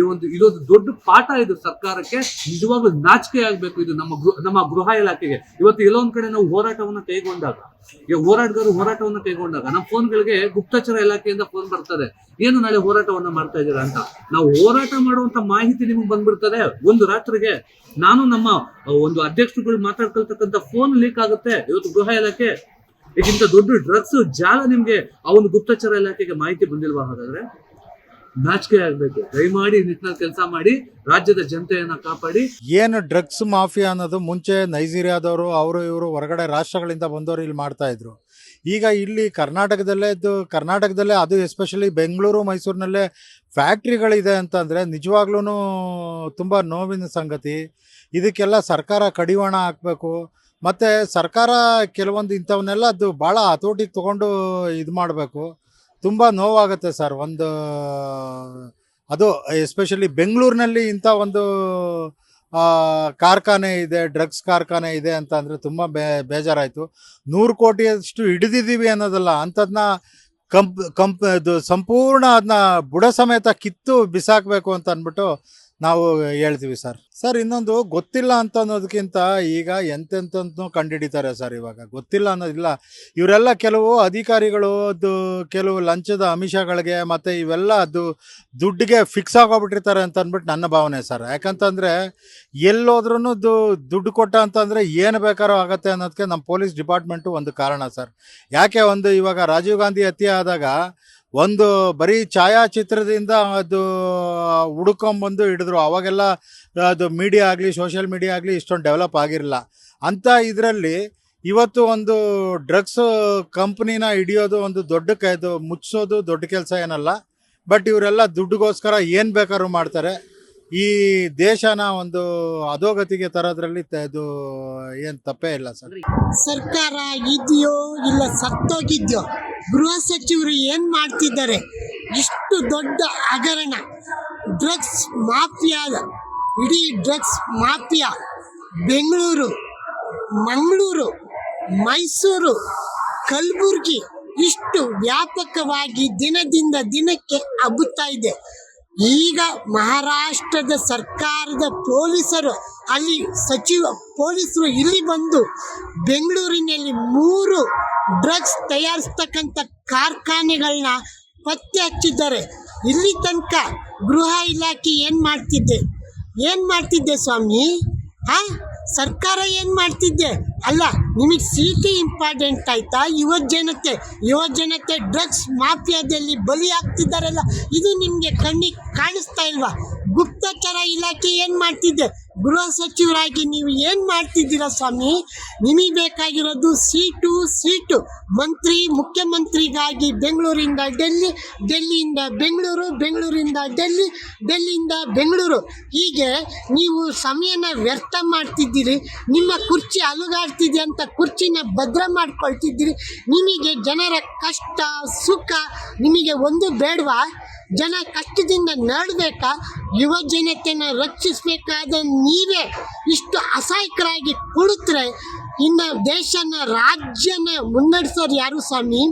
ಇದೊಂದು ದೊಡ್ಡ ಪಾಠ ಇದು ಸರ್ಕಾರಕ್ಕೆ. ನಿಜವಾಗ್ಲೂ ನಾಚಿಕೆ ಆಗ್ಬೇಕು ಇದು ನಮ್ಮ ಗೃಹ ಇಲಾಖೆಗೆ. ಇವತ್ತು ಎಲ್ಲೊಂದ್ ಕಡೆ ನಾವು ಹೋರಾಟವನ್ನ ಕೈಗೊಂಡಾಗ, ನಮ್ಮ ಫೋನ್ಗಳಿಗೆ ಗುಪ್ತಚರ ಇಲಾಖೆಯಿಂದ ಫೋನ್ ಬರ್ತದೆ, ಏನು ನಾಳೆ ಹೋರಾಟವನ್ನ ಮಾಡ್ತಾ ಇದ್ದೀರಾ ಅಂತ. ನಾವು ಹೋರಾಟ ಮಾಡುವಂತ ಮಾಹಿತಿ ನಿಮ್ಗೆ ಬಂದ್ಬಿಡ್ತದೆ ಒಂದು ರಾತ್ರಿಗೆ. ನಾನು ನಮ್ಮ ಒಂದು ಅಧ್ಯಕ್ಷರುಗಳು ಮಾತಾಡ್ಕೊಳ್ತಕ್ಕಂಥ ಫೋನ್ ಲೀಕ್ ಆಗುತ್ತೆ ಇವತ್ತು ಗೃಹ ಇಲಾಖೆ. ಈಗಿಂತ ದೊಡ್ಡ ಡ್ರಗ್ಸ್ ಜಾಲ ನಿಮ್ಗೆ ಆ ಒಂದು ಗುಪ್ತಚರ ಇಲಾಖೆಗೆ ಮಾಹಿತಿ ಬಂದಿಲ್ವಾ? ಹಾಗಾದ್ರೆ ನಾಚಿಕೆ ಆಗ್ಬೇಕು. ದಯಮಾಡಿ ಈ ನಿಟ್ಟಿನಲ್ಲಿ ಕೆಲಸ ಮಾಡಿ, ರಾಜ್ಯದ ಜನತೆಯನ್ನ ಕಾಪಾಡಿ. ಏನು ಡ್ರಗ್ಸ್ ಮಾಫಿಯಾ ಅನ್ನೋದು ಮುಂಚೆ ನೈಜೀರಿಯಾದವರು ಅವರು ಇವರು ಹೊರಗಡೆ ರಾಷ್ಟ್ರಗಳಿಂದ ಬಂದವರು ಇಲ್ಲಿ ಮಾಡ್ತಾ ಇದ್ರು. ಈಗ ಇಲ್ಲಿ ಕರ್ನಾಟಕದಲ್ಲೇ ಅದು ಎಸ್ಪೆಷಲಿ ಬೆಂಗಳೂರು ಮೈಸೂರಿನಲ್ಲೇ ಫ್ಯಾಕ್ಟ್ರಿಗಳಿದೆ ಅಂತಂದರೆ ನಿಜವಾಗ್ಲೂ ತುಂಬ ನೋವಿನ ಸಂಗತಿ. ಇದಕ್ಕೆಲ್ಲ ಸರ್ಕಾರ ಕಡಿವಾಣ ಹಾಕಬೇಕು. ಮತ್ತು ಸರ್ಕಾರ ಕೆಲವೊಂದು ಇಂಥವನ್ನೆಲ್ಲ ಅದು ಭಾಳ ಹತೋಟಿಗೆ ತೊಗೊಂಡು ಇದು ಮಾಡಬೇಕು. ತುಂಬ ನೋವಾಗುತ್ತೆ ಸರ್. ಅದು ಎಸ್ಪೆಷಲಿ ಬೆಂಗಳೂರಿನಲ್ಲಿ ಇಂಥ ಒಂದು ಕಾರ್ಖಾನೆ ಇದೆ, ಡ್ರಗ್ಸ್ ಕಾರ್ಖಾನೆ ಇದೆ ಅಂತ ಅಂದರೆ ತುಂಬ ಬೇಜಾರಾಯಿತು. 100 ಕೋಟಿಯಷ್ಟು ಹಿಡಿದಿದ್ದೀವಿ ಅನ್ನೋದಲ್ಲ, ಅಂಥದನ್ನ ಇದು ಸಂಪೂರ್ಣ ಅದನ್ನ ಬುಡ ಸಮೇತ ಕಿತ್ತು ಬಿಸಾಕಬೇಕು ಅಂತ ಅಂದ್ಬಿಟ್ಟು ನಾವು ಹೇಳ್ತೀವಿ ಸರ್. ಇನ್ನೊಂದು ಗೊತ್ತಿಲ್ಲ ಅಂತ ಅನ್ನೋದಕ್ಕಿಂತ ಈಗ ಎಂತೆಂತನೂ ಕಂಡುಹಿಡಿತಾರೆ ಸರ್. ಇವಾಗ ಗೊತ್ತಿಲ್ಲ ಅನ್ನೋದಿಲ್ಲ. ಇವರೆಲ್ಲ ಕೆಲವು ಅಧಿಕಾರಿಗಳು ಕೆಲವು ಲಂಚದ ಆಮಿಷಗಳಿಗೆ ಮತ್ತು ಇವೆಲ್ಲ ದುಡ್ಡಿಗೆ ಫಿಕ್ಸ್ ಆಗೋಗ್ಬಿಟ್ಟಿರ್ತಾರೆ ಅಂತ ಅಂದ್ಬಿಟ್ಟು ನನ್ನ ಭಾವನೆ ಸರ್. ಯಾಕಂತಂದರೆ ಎಲ್ಲೋದ್ರೂ ದುಡ್ಡು ಕೊಟ್ಟ ಅಂತಂದರೆ ಏನು ಬೇಕಾದ್ರೂ ಆಗತ್ತೆ ಅನ್ನೋದಕ್ಕೆ ನಮ್ಮ ಪೊಲೀಸ್ ಡಿಪಾರ್ಟ್ಮೆಂಟು ಒಂದು ಕಾರಣ ಸರ್. ಯಾಕೆ ಇವಾಗ ರಾಜೀವ್ ಗಾಂಧಿ ಹತ್ಯೆ ಆದಾಗ ಬರೀ ಛಾಯಾಚಿತ್ರದಿಂದ ಅದು ಹುಡ್ಕೊಂಬಂದು ಹಿಡಿದ್ರು. ಅವಾಗೆಲ್ಲ ಅದು ಮೀಡಿಯಾ ಆಗಲಿ ಸೋಷಿಯಲ್ ಮೀಡಿಯಾ ಆಗಲಿ ಇಷ್ಟೊಂದು ಡೆವಲಪ್ ಆಗಿರಲಿಲ್ಲ. ಅಂಥ ಇದರಲ್ಲಿ ಇವತ್ತು ಒಂದು ಡ್ರಗ್ಸ್ ಕಂಪ್ನಿನ ಹಿಡಿಯೋದು ಒಂದು ಮುಚ್ಚಿಸೋದು ದೊಡ್ಡ ಕೆಲಸ ಏನಲ್ಲ. ಬಟ್ ಇವರೆಲ್ಲ ದುಡ್ಡಿಗೋಸ್ಕರ ಏನು ಬೇಕಾದ್ರೂ ಮಾಡ್ತಾರೆ. ಈ ದೇಶನ ಒಂದು ಅಧೋಗತಿಗೆ ತರೋದ್ರಲ್ಲಿ ಇದು ಏನು ತಪ್ಪೇ ಇಲ್ಲ ಸರ್. ಸರ್ಕಾರ ಇದೆಯೋ ಇಲ್ಲ ಸತ್ತೋಗಿದ್ಯೋ, ಗೃಹ ಸಚಿವರು ಏನು ಮಾಡ್ತಿದ್ದಾರೆ? ಇಷ್ಟು ದೊಡ್ಡ ಹಗರಣ, ಡ್ರಗ್ಸ್ ಮಾಫಿಯಾ, ಇಡೀ ಡ್ರಗ್ಸ್ ಮಾಫಿಯಾ ಬೆಂಗಳೂರು, ಮಂಗಳೂರು, ಮೈಸೂರು, ಕಲಬುರಗಿ ಇಷ್ಟು ವ್ಯಾಪಕವಾಗಿ ದಿನದಿಂದ ದಿನಕ್ಕೆ ಹಬ್ಬುತ್ತಾ ಇದೆ. ಈಗ ಮಹಾರಾಷ್ಟ್ರದ ಸರ್ಕಾರದ ಪೊಲೀಸರು ಅಲ್ಲಿ ಪೊಲೀಸರು ಇಲ್ಲಿ ಬಂದು ಬೆಂಗಳೂರಿನಲ್ಲಿ 3 ಡ್ರಗ್ಸ್ ತಯಾರಿಸ್ತಕ್ಕಂಥ ಕಾರ್ಖಾನೆಗಳನ್ನ ಪತ್ತೆ ಹಚ್ಚಿದ್ದಾರೆ. ಇಲ್ಲಿ ತನಕ ಗೃಹ ಇಲಾಖೆ ಏನು ಮಾಡ್ತಿದ್ದೆ ಸ್ವಾಮಿ? ಸರ್ಕಾರ ಏನು ಮಾಡ್ತಿದ್ದೆ? ಅಲ್ಲ, ನಿಮಗೆ ಸಿಟಿ ಇಂಪಾರ್ಟೆಂಟ್ ಆಯ್ತಾ? ಯುವ ಜನತೆ ಡ್ರಗ್ಸ್ ಮಾಫಿಯಾದಲ್ಲಿ ಬಲಿ ಆಗ್ತಿದ್ದಾರಲ್ಲ, ಇದು ನಿಮಗೆ ಕಣ್ಣಿಗೆ ಕಾಣಿಸ್ತಾ ಇಲ್ವಾ? ಗುಪ್ತಚರ ಇಲಾಖೆ ಏನು ಮಾಡ್ತಿದ್ದೆ? ಗೃಹ ಸಚಿವರಾಗಿ ನೀವು ಏನು ಮಾಡ್ತಿದ್ದೀರಾ ಸ್ವಾಮಿ? ನಿಮಗೆ ಬೇಕಾಗಿರೋದು ಸೀಟು ಮುಖ್ಯಮಂತ್ರಿಗಾಗಿ ಬೆಂಗಳೂರಿಂದ ಡೆಲ್ಲಿ, ಡೆಲ್ಲಿಯಿಂದ ಬೆಂಗಳೂರು, ಬೆಂಗಳೂರಿಂದ ಡೆಲ್ಲಿ, ಡೆಲ್ಲಿಯಿಂದ ಬೆಂಗಳೂರು, ಹೀಗೆ ನೀವು ಸಮಯನ ವ್ಯರ್ಥ ಮಾಡ್ತಿದ್ದೀರಿ. ನಿಮ್ಮ ಕುರ್ಚಿ ಅಲುಗಾಡ್ತಿದೆ ಅಂತ ಕುರ್ಚಿನ ಭದ್ರ ಮಾಡ್ಕೊಳ್ತಿದ್ದೀರಿ. ನಿಮಗೆ ಜನರ ಕಷ್ಟ ಸುಖ ನಿಮಗೆ ಒಂದು ಬೇಡವಾ? ಜನ ಕಷ್ಟದಿಂದ ನಡಬೇಕಾ? ಯುವ ಜನತೆಯನ್ನು ರಕ್ಷಿಸಬೇಕಾದ ನೀವೇ ಇಷ್ಟು ಅಸಹಾಯಕರಾಗಿ ಕುಳಿತರೆ ಇನ್ನು ರಾಜ್ಯನ ಮುನ್ನಡೆಸೋರು ಯಾರು ಸ್ವಾಮಿ?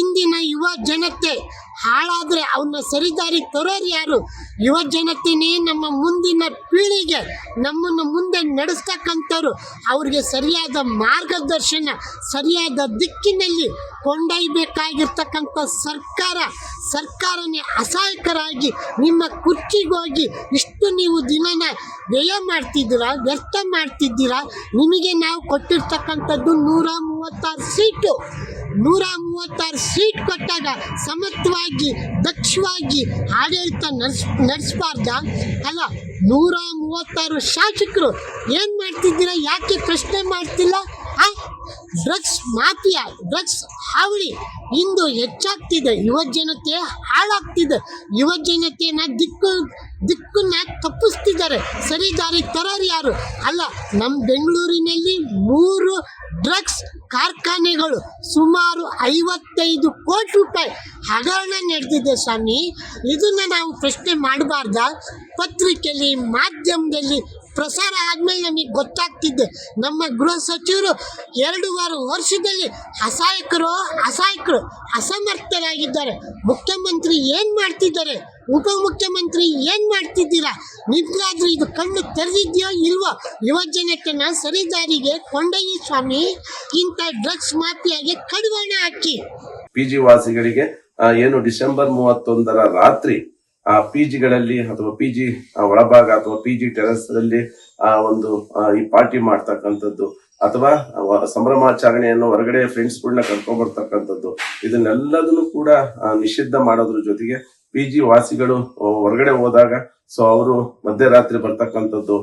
ಇಂದಿನ ಯುವ ಜನತೆ ಹಾಳಾದರೆ ಅವನ್ನ ಸರಿದಾರಿ ತರೋರು ಯಾರು? ಯುವ ಜನತೆನೇ ನಮ್ಮ ಮುಂದಿನ ಪೀಳಿಗೆ, ನಮ್ಮನ್ನು ಮುಂದೆ ನಡೆಸ್ತಕ್ಕಂಥವ್ರು. ಅವ್ರಿಗೆ ಸರಿಯಾದ ಮಾರ್ಗದರ್ಶನ, ಸರಿಯಾದ ದಿಕ್ಕಿನಲ್ಲಿ ಕೊಂಡೊಯ್ಯಬೇಕಾಗಿರ್ತಕ್ಕಂಥ ಸರ್ಕಾರನೇ ಅಸಹಾಯಕರಾಗಿ ನಿಮ್ಮ ಕುರ್ಚಿಗೋಗಿ ಇಷ್ಟು ನೀವು ದಿನನ ವ್ಯರ್ಥ ಮಾಡ್ತಿದ್ದೀರಾ. ನಿಮಗೆ ನಾವು ಕೊಟ್ಟಿರ್ತಕ್ಕಂಥದ್ದು 136 ಸೀಟ್ ಕೊಟ್ಟಾಗ ಸಮರ್ಥವಾಗಿ ದಕ್ಷವಾಗಿ ಆಡಳಿತ ನಡೆಸಬಾರ್ದ? ಅಲ್ಲ, 136 ಶಾಸಕರು ಏನು ಮಾಡ್ತಿದ್ದೀರಾ? ಯಾಕೆ ಪ್ರಶ್ನೆ ಮಾಡ್ತಿಲ್ಲ? ಡ್ರಗ್ಸ್ ಮಾಫಿಯಾ, ಡ್ರಗ್ಸ್ ಹಾವಳಿ ಇಂದು ಹೆಚ್ಚಾಗ್ತಿದೆ. ಯುವ ಜನತೆ ಹಾಳಾಗ್ತಿದೆ. ಯುವ ಜನತೆಯನ್ನ ದಿಕ್ಕನ್ನ ತಪ್ಪಿಸ್ತಿದ್ದಾರೆ. ಸರಿದಾರಿ ತರೋರು ಯಾರು? ಅಲ್ಲ, ನಮ್ಮ ಬೆಂಗಳೂರಿನಲ್ಲಿ 3 ಡ್ರಗ್ಸ್ ಕಾರ್ಖಾನೆಗಳು ಸುಮಾರು 55 ಕೋಟಿ ರೂಪಾಯಿ ಹಗರಣ ನಡೆದಿದೆ ಸ್ವಾಮಿ. ಇದನ್ನು ನಾವು ಪ್ರಶ್ನೆ ಮಾಡಬಾರ್ದ? ಪತ್ರಿಕೆಯಲ್ಲಿ, ಮಾಧ್ಯಮದಲ್ಲಿ ಪ್ರಸಾರ ಆದಮೇಲೆ ನಮಗೆ ಗೊತ್ತಾಗ್ತಿದ್ದೆ. ನಮ್ಮ ಗೃಹ ಸಚಿವರು 2.5 ವರ್ಷದಲ್ಲಿ ಅಸಮರ್ಥರಾಗಿದ್ದಾರೆ. ಮುಖ್ಯಮಂತ್ರಿ ಏನು ಮಾಡ್ತಿದ್ದಾರೆ? ಉಪಮುಖ್ಯಮಂತ್ರಿ ಏನು ಮಾಡ್ತಿದ್ದೀರಾ? ನಿಮ್ಗಾದ್ರೂ ಇದು ಕಣ್ಣು ತೆರೆದಿದೆಯೋ ಇಲ್ವೋ? ಯುವ ಜನತೆನ ಸರಿದಾರಿಗೆ ಕೊಂಡೊಯ್ಯಿ ಸ್ವಾಮಿ. ಇಂಥ ಡ್ರಗ್ಸ್ ಮಾಫಿಯಾಗೆ ಕಡಿವಾಣ ಹಾಕಿ. PG ವಾಸಿಗಳಿಗೆ ಏನು ಡಿಸೆಂಬರ್ 31ರ ರಾತ್ರಿ ಆ PGಗಳಲ್ಲಿ ಅಥವಾ PG ಒಳಭಾಗ ಅಥವಾ PG ಟೆರೆಸ್ ಅಲ್ಲಿ ಈ ಪಾರ್ಟಿ ಮಾಡ್ತಕ್ಕಂಥದ್ದು ಅಥವಾ ಸಂಭ್ರಮಾಚರಣೆಯನ್ನು ಹೊರಗಡೆ ಫ್ರೆಂಡ್ಸ್ಗಳನ್ನ ಕರ್ಕೊಂಡ್ ಬರ್ತಕ್ಕಂಥದ್ದು, ಇದನ್ನೆಲ್ಲದನ್ನು ಕೂಡ ನಿಷಿದ್ಧ ಮಾಡೋದ್ರ ಜೊತೆಗೆ PG ವಾಸಿಗಳು ಹೊರಗಡೆ ಹೋದಾಗ ಸೊ ಅವರು ಮಧ್ಯರಾತ್ರಿ ಬರ್ತಕ್ಕಂಥದ್ದು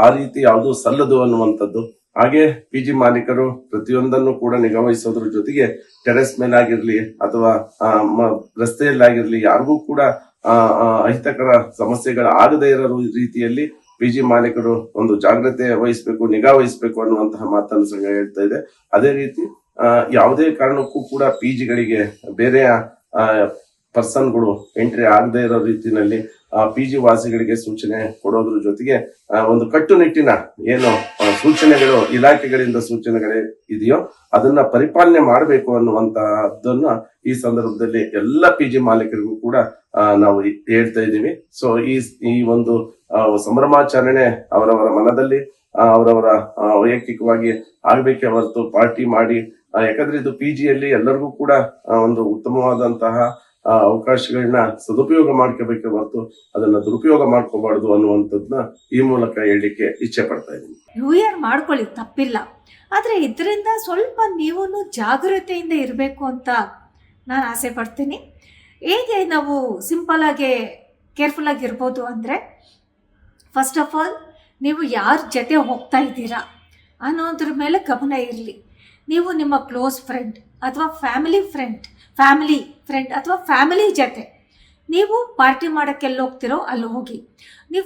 ಆ ರೀತಿ ಯಾವುದು ಸಲ್ಲದು ಅನ್ನುವಂಥದ್ದು. ಹಾಗೆ PG ಮಾಲೀಕರು ಪ್ರತಿಯೊಂದನ್ನು ಕೂಡ ನಿಗಾವಹಿಸೋದ್ರ ಜೊತೆಗೆ ಟೆರೆಸ್ ಮೇಲಾಗಿರ್ಲಿ ಅಥವಾ ರಸ್ತೆಯಲ್ಲಾಗಿರ್ಲಿ ಯಾರಿಗೂ ಕೂಡ ಅಹಿತಕರ ಸಮಸ್ಯೆಗಳಾಗದೇ ಇರೋ ರೀತಿಯಲ್ಲಿ PG ಮಾಲೀಕರು ಒಂದು ಜಾಗ್ರತೆ ವಹಿಸಬೇಕು, ನಿಗಾ ವಹಿಸಬೇಕು ಅನ್ನುವಂತಹ ಮಾತನ್ನು ಸಂಘ ಹೇಳ್ತಾ ಇದೆ. ಅದೇ ರೀತಿ ಯಾವುದೇ ಕಾರಣಕ್ಕೂ ಕೂಡ PGಗಳಿಗೆ ಬೇರೆಯ ಪರ್ಸನ್ಗಳು ಎಂಟ್ರಿ ಆಗದೆ ಇರೋ ರೀತಿಯಲ್ಲಿ PG ವಾಸಿಗಳಿಗೆ ಸೂಚನೆ ಕೊಡೋದ್ರ ಜೊತೆಗೆ ಒಂದು ಕಟ್ಟುನಿಟ್ಟಿನ ಏನು ಸೂಚನೆಗಳು ಇಲಾಖೆಗಳಿಂದ ಸೂಚನೆಗಳೇ ಇದೆಯೋ ಅದನ್ನ ಪರಿಪಾಲನೆ ಮಾಡಬೇಕು ಅನ್ನುವಂತಹದ್ದನ್ನ ಈ ಸಂದರ್ಭದಲ್ಲಿ ಎಲ್ಲ PG ಮಾಲೀಕರಿಗೂ ಕೂಡ ನಾವು ಹೇಳ್ತಾ ಇದ್ದೀವಿ. ಸೊ ಈ ಒಂದು ಸಂಭ್ರಮಾಚರಣೆ ಅವರವರ ಮನದಲ್ಲಿ ಅವರವರ ವೈಯಕ್ತಿಕವಾಗಿ ಆಗ್ಬೇಕೆ ಹೊರತು ಪಾರ್ಟಿ ಮಾಡಿ, ಯಾಕಂದ್ರೆ ಇದು PGಯಲ್ಲಿ ಎಲ್ಲರಿಗೂ ಕೂಡ ಒಂದು ಉತ್ತಮವಾದಂತಹ ಅವಕಾಶಗಳನ್ನ ಸದುಪಯೋಗ ಮಾಡ್ಕೋಬೇಕೆ ಹೊರತು ಅದನ್ನ ದುರುಪಯೋಗ ಮಾಡ್ಕೋಬಾರ್ದು ಅನ್ನುವಂಥದ್ದನ್ನ ಈ ಮೂಲಕ ಹೇಳಲಿಕ್ಕೆ ಇಚ್ಛೆ ಪಡ್ತಾ ಇದ್ದೀನಿ. ನ್ಯೂ ಇಯರ್ ಮಾಡ್ಕೊಳ್ಳಿ, ತಪ್ಪಿಲ್ಲ. ಆದರೆ ಇದರಿಂದ ಸ್ವಲ್ಪ ನೀವು ಜಾಗೃತೆಯಿಂದ ಇರಬೇಕು ಅಂತ ನಾನು ಆಸೆ ಪಡ್ತೀನಿ. ಹೇಗೆ ನಾವು ಸಿಂಪಲಾಗಿ ಕೇರ್ಫುಲ್ಲಾಗಿ ಇರ್ಬೋದು ಅಂದರೆ, ಫಸ್ಟ್ ಆಫ್ ಆಲ್ ನೀವು ಯಾರ ಜೊತೆ ಹೋಗ್ತಾ ಇದ್ದೀರಾ ಅನ್ನೋದ್ರ ಮೇಲೆ ಗಮನ ಇರಲಿ. ನೀವು ನಿಮ್ಮ ಕ್ಲೋಸ್ ಫ್ರೆಂಡ್ ಅಥವಾ ಫ್ಯಾಮಿಲಿ ಫ್ರೆಂಡ್ ಅಥವಾ ಫ್ಯಾಮಿಲಿ ಜೊತೆ ನೀವು ಪಾರ್ಟಿ ಮಾಡೋಕ್ಕೆ ಎಲ್ಲಿ ಹೋಗ್ತಿರೋ ಅಲ್ಲಿ ಹೋಗಿ. ನೀವು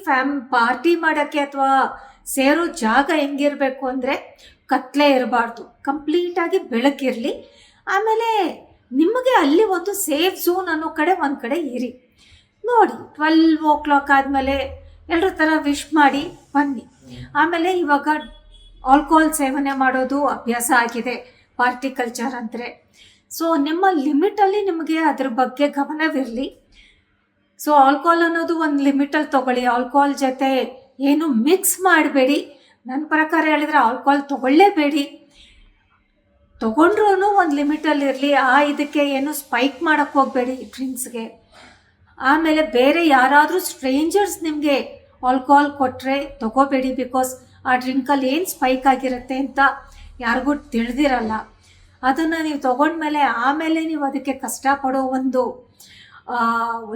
ಪಾರ್ಟಿ ಮಾಡೋಕ್ಕೆ ಅಥವಾ ಸೇರೋ ಜಾಗ ಹೆಂಗಿರಬೇಕು ಅಂದರೆ ಕತ್ಲೆ ಇರಬಾರ್ದು, ಕಂಪ್ಲೀಟಾಗಿ ಬೆಳಕಿರಲಿ. ಆಮೇಲೆ ನಿಮಗೆ ಅಲ್ಲಿ ಒಂದು ಸೇಫ್ ಝೋನ್ ಅನ್ನೋ ಕಡೆ ಒಂದು ಕಡೆ ಇರಿ. ನೋಡಿ 12 ಆದಮೇಲೆ ಎಲ್ಲರ ಥರ ವಿಶ್ ಮಾಡಿ ಬನ್ನಿ. ಆಮೇಲೆ ಇವಾಗ ಆಲ್ಕೋಹಾಲ್ ಸೇವನೆ ಮಾಡೋದು ಅಭ್ಯಾಸ ಆಗಿದೆ ಪಾರ್ಟಿ ಕಲ್ಚರ್ ಅಂದರೆ. ಸೊ ನಿಮ್ಮ ಲಿಮಿಟಲ್ಲಿ ನಿಮಗೆ ಅದ್ರ ಬಗ್ಗೆ ಗಮನವಿರಲಿ. ಸೊ ಆಲ್ಕೋಹಾಲ್ ಅನ್ನೋದು ಒಂದು ಲಿಮಿಟಲ್ಲಿ ತೊಗೊಳ್ಳಿ. ಆಲ್ಕೋಹಾಲ್ ಜೊತೆ ಏನು ಮಿಕ್ಸ್ ಮಾಡಬೇಡಿ. ನನ್ನ ಪ್ರಕಾರ ಹೇಳಿದರೆ ಆಲ್ಕೋಹಾಲ್ ತೊಗೊಳ್ಳೇಬೇಡಿ. ತೊಗೊಂಡ್ರೂ ಒಂದು ಲಿಮಿಟಲ್ಲಿರಲಿ. ಇದಕ್ಕೆ ಏನು ಸ್ಪೈಕ್ ಮಾಡೋಕ್ಕೆ ಹೋಗಬೇಡಿ ಡ್ರಿಂಕ್ಸ್ಗೆ. ಆಮೇಲೆ ಬೇರೆ ಯಾರಾದರೂ ಸ್ಟ್ರೇಂಜರ್ಸ್ ನಿಮಗೆ ಆಲ್ಕೋಹಾಲ್ ಕೊಟ್ಟರೆ ತೊಗೋಬೇಡಿ. ಬಿಕಾಸ್ ಆ ಡ್ರಿಂಕಲ್ಲಿ ಏನು ಸ್ಪೈಕ್ ಆಗಿರುತ್ತೆ ಅಂತ ಯಾರಿಗೂ ತಿಳಿದಿರಲ್ಲ. ಅದನ್ನು ನೀವು ತೊಗೊಂಡ್ಮೇಲೆ ಆಮೇಲೆ ನೀವು ಅದಕ್ಕೆ ಕಷ್ಟಪಡೋ ಒಂದು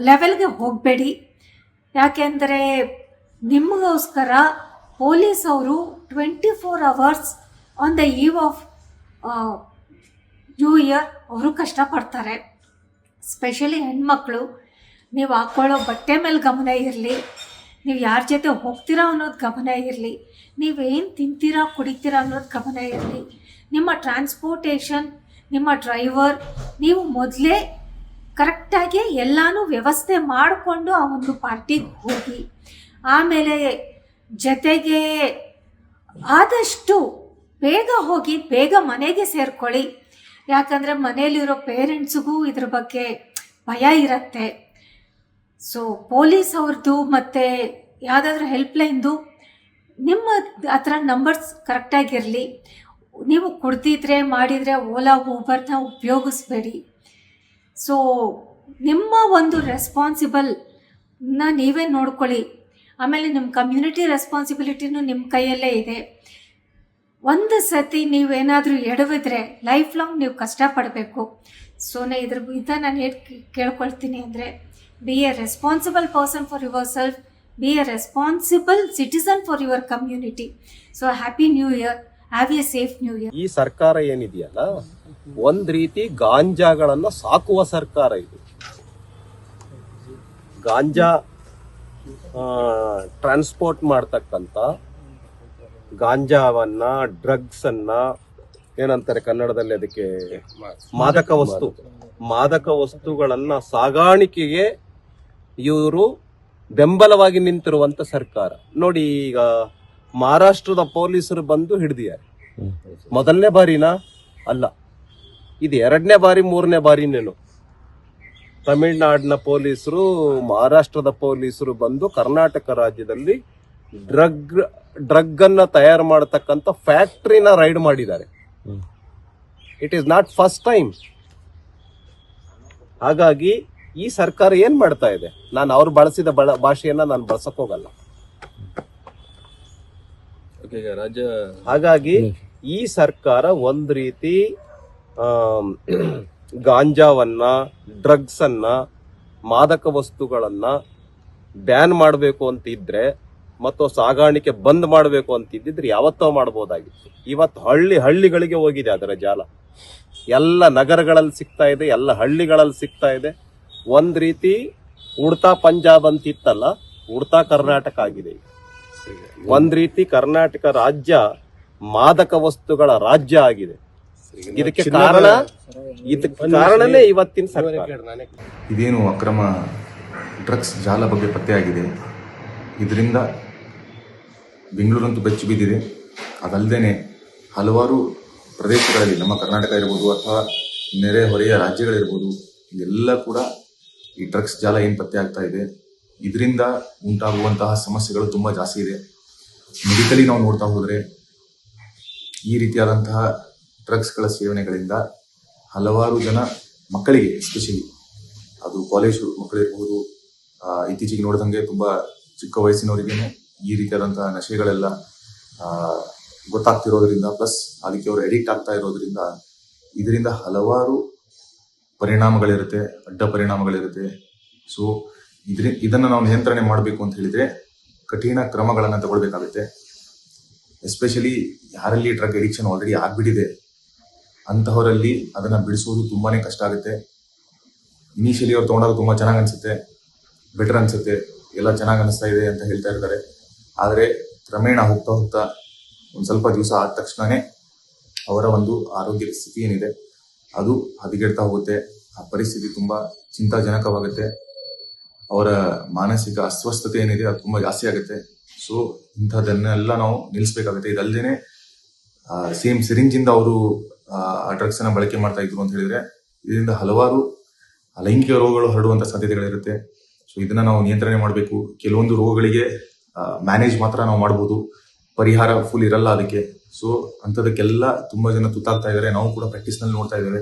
ಲೆವೆಲ್ಗೆ ಹೋಗಬೇಡಿ. ಯಾಕೆಂದರೆ ನಿಮಗೋಸ್ಕರ ಪೊಲೀಸ್ ಅವರು 24 hours on the eve of new year ಅವರು ಕಷ್ಟಪಡ್ತಾರೆ. ಸ್ಪೆಷಲಿ ಹೆಣ್ಮಕ್ಳು. ನೀವು ಹಾಕ್ಕೊಳ್ಳೋ ಬಟ್ಟೆ ಮೇಲೆ ಗಮನ ಇರಲಿ. ನೀವು ಯಾರ ಜೊತೆ ಹೋಗ್ತೀರಾ ಅನ್ನೋದು ಗಮನ ಇರಲಿ. ನೀವೇನು ತಿಂತೀರಾ ಕುಡಿತೀರಾ ಅನ್ನೋದು ಗಮನ ಇರಲಿ. ನಿಮ್ಮ ಟ್ರಾನ್ಸ್ಪೋರ್ಟೇಷನ್, ನಿಮ್ಮ ಡ್ರೈವರ್, ನೀವು ಮೊದಲೇ ಕರೆಕ್ಟಾಗಿ ಎಲ್ಲನೂ ವ್ಯವಸ್ಥೆ ಮಾಡಿಕೊಂಡು ಆ ಒಂದು ಪಾರ್ಟಿಗೆ ಹೋಗಿ. ಆಮೇಲೆ ಜೊತೆಗೆ ಆದಷ್ಟು ಬೇಗ ಹೋಗಿ ಬೇಗ ಮನೆಗೆ ಸೇರ್ಕೊಳ್ಳಿ. ಯಾಕಂದರೆ ಮನೆಯಲ್ಲಿರೋ ಪೇರೆಂಟ್ಸಿಗೂ ಇದ್ರ ಬಗ್ಗೆ ಭಯ ಇರುತ್ತೆ. ಸೊ ಪೊಲೀಸ್ ಅವ್ರದ್ದು ಮತ್ತು ಯಾವುದಾದ್ರೂ ಹೆಲ್ಪ್ಲೈನ್ದು ನಿಮ್ಮ ಹತ್ರ ನಂಬರ್ಸ್ ಕರೆಕ್ಟಾಗಿರಲಿ. ನೀವು ಕುಡ್ದಿದ್ರೆ ಮಾಡಿದರೆ ಓಲಾ ಊಬರ್ನ ಉಪಯೋಗಿಸ್ಬೇಡಿ. ಸೊ ನಿಮ್ಮ ಒಂದು ರೆಸ್ಪಾನ್ಸಿಬಲ್ನ ನೀವೇ ನೋಡ್ಕೊಳ್ಳಿ. ಆಮೇಲೆ ನಿಮ್ಮ ಕಮ್ಯುನಿಟಿ ರೆಸ್ಪಾನ್ಸಿಬಿಲಿಟಿನೂ ನಿಮ್ಮ ಕೈಯಲ್ಲೇ ಇದೆ. ಒಂದು ಸತಿ ನೀವೇನಾದರೂ ಎಡವಿದ್ರೆ ಲೈಫ್ ಲಾಂಗ್ ನೀವು ಕಷ್ಟಪಡಬೇಕು. ಸೊ ನಾನು ಏನು ಕೇಳ್ಕೊಳ್ತೀನಿ ಅಂದರೆ, be a responsible person for yourself, be a responsible citizen for your community. So happy new year, have a safe new year. ಈ ಸರ್ಕಾರ ಏನಿದೆಯಲ್ಲ, ಒಂದ್ ರೀತಿ ಗಾಂಜಾಗಳನ್ನ ಸಾಕುವ ಸರ್ಕಾರ ಇದು. ಗಾಂಜಾ ಟ್ರಾನ್ಸ್ಪೋರ್ಟ್ ಮಾಡ್ತಕ್ಕಂಥ ಗಾಂಜಾವನ್ನ, ಡ್ರಗ್ಸ್ ಅನ್ನ, ಏನಂತಾರೆ ಕನ್ನಡದಲ್ಲಿ ಅದಕ್ಕೆ, ಮಾದಕ ವಸ್ತುಗಳನ್ನ ಸಾಗಾಣಿಕೆಗೆ ಇವರು ಬೆಂಬಲವಾಗಿ ನಿಂತಿರುವಂತ ಸರ್ಕಾರ. ನೋಡಿ, ಈಗ ಮಹಾರಾಷ್ಟ್ರದ ಪೊಲೀಸರು ಬಂದು ಹಿಡಿದಿದ್ದಾರೆ. ಮೊದಲನೇ ಬಾರಿನಾ? ಅಲ್ಲ, ಇದು 2ನೇ ಬಾರಿ 3ನೇ ಬಾರಿನೇನು. ತಮಿಳ್ನಾಡಿನ ಪೊಲೀಸರು, ಮಹಾರಾಷ್ಟ್ರದ ಪೊಲೀಸರು ಬಂದು ಕರ್ನಾಟಕ ರಾಜ್ಯದಲ್ಲಿ ಡ್ರಗ್ ಅನ್ನ ತಯಾರು ಮಾಡತಕ್ಕಂಥ ಫ್ಯಾಕ್ಟ್ರಿನ ರೈಡ್ ಮಾಡಿದ್ದಾರೆ. It is not first time. ಹಾಗಾಗಿ ಈ ಸರ್ಕಾರ ಏನ್ ಮಾಡ್ತಾ ಇದೆ, ನಾನು ಅವ್ರು ಬಳಸಿದ ಭಾಷೆಯನ್ನ ನಾನು ಬಳಸಕ್ ಹೋಗಲ್ಲ. ಹಾಗಾಗಿ ಈ ಸರ್ಕಾರ ಒಂದ್ ರೀತಿ ಗಾಂಜಾವನ್ನ, ಡ್ರಗ್ಸ್ ಅನ್ನ ಮಾದಕ ವಸ್ತುಗಳನ್ನ ಬ್ಯಾನ್ ಮಾಡಬೇಕು ಅಂತಿದ್ರೆ ಮತ್ತು ಸಾಗಾಣಿಕೆ ಬಂದ್ ಮಾಡಬೇಕು ಅಂತಿದ್ದಿದ್ರೆ ಯಾವತ್ತೋ ಮಾಡಬಹುದಾಗಿತ್ತು. ಇವತ್ತು ಹಳ್ಳಿಗಳಿಗೆ ಹೋಗಿದೆ ಅದರ ಜಾಲ. ಎಲ್ಲ ನಗರಗಳಲ್ಲಿ ಸಿಗ್ತಾ ಇದೆ, ಎಲ್ಲ ಹಳ್ಳಿಗಳಲ್ಲಿ ಸಿಗ್ತಾ ಇದೆ. ಒಂದ್ ರೀತಿ ಉಡ್ತಾ ಪಂಜಾಬ್ ಅಂತಿತ್ತಲ್ಲ, ಉಡ್ತಾ ಕರ್ನಾಟಕ ಆಗಿದೆ. ಒಂದ್ ರೀತಿ ಕರ್ನಾಟಕ ರಾಜ್ಯ ಮಾದಕ ವಸ್ತುಗಳ ರಾಜ್ಯ ಆಗಿದೆ. ಇದಕ್ಕೆ ಕಾರಣನೇ ಇವತ್ತಿನ ಸರ್ಕಾರ. ಇದೇನು ಅಕ್ರಮ ಡ್ರಗ್ಸ್ ಜಾಲ ಬಗ್ಗೆ ಪತ್ತೆಯಾಗಿದೆ, ಇದರಿಂದ ಬೆಂಗಳೂರಂತೂ ಬೆಚ್ಚಿ ಬಿದ್ದಿದೆ. ಅದಲ್ಲದೆ ಹಲವಾರು ಪ್ರದೇಶಗಳಲ್ಲಿ, ನಮ್ಮ ಕರ್ನಾಟಕ ಇರ್ಬೋದು ಅಥವಾ ನೆರೆಹೊರೆಯ ರಾಜ್ಯಗಳಿರ್ಬೋದು, ಎಲ್ಲ ಕೂಡ ಈ ಡ್ರಗ್ಸ್ ಜಾಲ ಏನು ಪತ್ತೆ ಆಗ್ತಾ ಇದೆ, ಇದರಿಂದ ಉಂಟಾಗುವಂತಹ ಸಮಸ್ಯೆಗಳು ತುಂಬ ಜಾಸ್ತಿ ಇದೆ. ಮೆಡಿಕಲಿ ನಾವು ನೋಡ್ತಾ ಹೋದರೆ ಈ ರೀತಿಯಾದಂತಹ ಡ್ರಗ್ಸ್ಗಳ ಸೇವನೆಗಳಿಂದ ಹಲವಾರು ಜನ ಮಕ್ಕಳಿಗೆ, ಎಸ್ಪೆಷಲಿ ಅದು ಕಾಲೇಜು ಮಕ್ಕಳಿರ್ಬೋದು, ಇತ್ತೀಚೆಗೆ ನೋಡಿದಂಗೆ ತುಂಬ ಚಿಕ್ಕ ವಯಸ್ಸಿನವರಿಗೇನೆ ಈ ರೀತಿಯಾದಂತಹ ನಶೆಗಳೆಲ್ಲ ಗೊತ್ತಾಗ್ತಿರೋದ್ರಿಂದ, ಪ್ಲಸ್ ಅದಕ್ಕೆ ಅವರು ಅಡಿಕ್ಟ್ ಆಗ್ತಾ ಇರೋದ್ರಿಂದ ಇದರಿಂದ ಹಲವಾರು ಪರಿಣಾಮಗಳಿರುತ್ತೆ, ಅಡ್ಡ ಪರಿಣಾಮಗಳಿರುತ್ತೆ. ಸೊ ಇದನ್ನು ನಾವು ನಿಯಂತ್ರಣೆ ಮಾಡಬೇಕು ಅಂತ ಹೇಳಿದರೆ ಕಠಿಣ ಕ್ರಮಗಳನ್ನು ತಗೊಳ್ಬೇಕಾಗುತ್ತೆ. ಎಸ್ಪೆಷಲಿ ಯಾರಲ್ಲಿ ಡ್ರಗ್ ಅಡಿಕ್ಷನ್ ಆಲ್ರೆಡಿ ಆಗ್ಬಿಟ್ಟಿದೆ ಅಂತಹವರಲ್ಲಿ ಅದನ್ನು ಬಿಡಿಸೋದು ತುಂಬಾ ಕಷ್ಟ ಆಗುತ್ತೆ. ಇನಿಷಿಯಲಿ ಅವ್ರು ತೊಗೊಂಡಾಗ ತುಂಬ ಚೆನ್ನಾಗಿ ಅನಿಸುತ್ತೆ, ಬೆಟರ್ ಅನಿಸುತ್ತೆ, ಎಲ್ಲ ಚೆನ್ನಾಗಿ ಅನಿಸ್ತಾ ಇದೆ ಅಂತ ಹೇಳ್ತಾ ಇರ್ತಾರೆ. ಆದರೆ ಕ್ರಮೇಣ ಹೋಗ್ತಾ ಹೋಗ್ತಾ ಒಂದು ಸ್ವಲ್ಪ ದಿವಸ ಆದ ತಕ್ಷಣವೇ ಅವರ ಒಂದು ಆರೋಗ್ಯದ ಸ್ಥಿತಿ ಏನಿದೆ ಅದು ಹದಗೆಡ್ತಾ ಹೋಗುತ್ತೆ. ಆ ಪರಿಸ್ಥಿತಿ ತುಂಬ ಚಿಂತಾಜನಕವಾಗುತ್ತೆ. ಅವರ ಮಾನಸಿಕ ಅಸ್ವಸ್ಥತೆ ಏನಿದೆ ಅದು ತುಂಬ ಜಾಸ್ತಿ ಆಗುತ್ತೆ. ಸೊ ಇಂಥದ್ದನ್ನೆಲ್ಲ ನಾವು ನಿಲ್ಲಿಸ್ಬೇಕಾಗುತ್ತೆ. ಇದಲ್ಲದೆ ಸೇಮ್ ಸಿರಿಂಜಿಂದ ಅವರು ಆ ಡ್ರಗ್ಸನ್ನು ಬಳಕೆ ಮಾಡ್ತಾ ಇದ್ರು ಅಂತ ಹೇಳಿದ್ರೆ ಇದರಿಂದ ಹಲವಾರು ಲೈಂಗಿಕ ರೋಗಗಳು ಹರಡುವಂಥ ಸಾಧ್ಯತೆಗಳಿರುತ್ತೆ. ಸೊ ಇದನ್ನು ನಾವು ನಿಯಂತ್ರಣೆ ಮಾಡಬೇಕು. ಕೆಲವೊಂದು ರೋಗಗಳಿಗೆ ಮ್ಯಾನೇಜ್ ಮಾತ್ರ ನಾವು ಮಾಡ್ಬೋದು, ಪರಿಹಾರ ಫುಲ್ ಇರಲ್ಲ ಅದಕ್ಕೆ. ಸೊ ಅಂಥದಕ್ಕೆಲ್ಲ ತುಂಬ ಜನ ತುತ್ತಾಗ್ತಾ ಇದ್ದಾರೆ. ನಾವು ಕೂಡ ಪ್ರಾಕ್ಟೀಸ್ನಲ್ಲಿ ನೋಡ್ತಾ ಇದ್ದೇವೆ.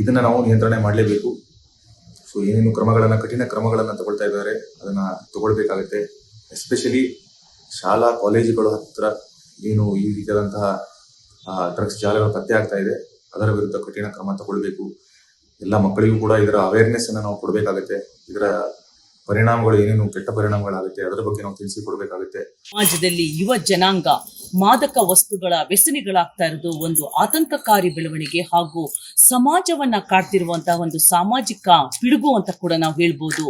ಇದನ್ನು ನಾವು ನಿಯಂತ್ರಣೆ ಮಾಡಲೇಬೇಕು. ಸೊ ಏನೇನು ಕಠಿಣ ಕ್ರಮಗಳನ್ನು ತಗೊಳ್ತಾ ಇದ್ದಾರೆ ಅದನ್ನು ತಗೊಳ್ಬೇಕಾಗತ್ತೆ. ಎಸ್ಪೆಷಲಿ ಶಾಲಾ ಕಾಲೇಜುಗಳ ಹತ್ತಿರ ಏನು ಈ ರೀತಿಯಾದಂತಹ ಡ್ರಗ್ಸ್ ಜಾಲಗಳು ಪತ್ತೆ ಆಗ್ತಾ ಇದೆ ಅದರ ವಿರುದ್ಧ ಕಠಿಣ ಕ್ರಮ ತಗೊಳ್ಬೇಕು. ಎಲ್ಲ ಮಕ್ಕಳಿಗೂ ಕೂಡ ಇದರ ಅವೇರ್ನೆಸ್ ಅನ್ನು ನಾವು ಕೊಡಬೇಕಾಗುತ್ತೆ. ಇದರ ಪರಿಣಾಮಗಳು ಏನೇನು ಕೆಟ್ಟ ಪರಿಣಾಮಗಳಾಗುತ್ತೆ ಅದರ ಬಗ್ಗೆ ನಾವು ತಿಳಿಸಿಕೊಡ್ಬೇಕಾಗುತ್ತೆ. ಸಮಾಜದಲ್ಲಿ ಯುವ ಜನಾಂಗ ಮಾದಕ ವಸ್ತುಗಳ ವ್ಯಸನಿಗಳಾಗ್ತಾ ಇರೋದು ಒಂದು ಆತಂಕಕಾರಿ ಬೆಳವಣಿಗೆ ಹಾಗೂ ಸಮಾಜವನ್ನ ಕಾಡ್ತಿರುವಂತಹ ಒಂದು ಸಾಮಾಜಿಕ ಪಿಡುಗು ಅಂತ ಕೂಡ ನಾವು ಹೇಳ್ಬೋದು.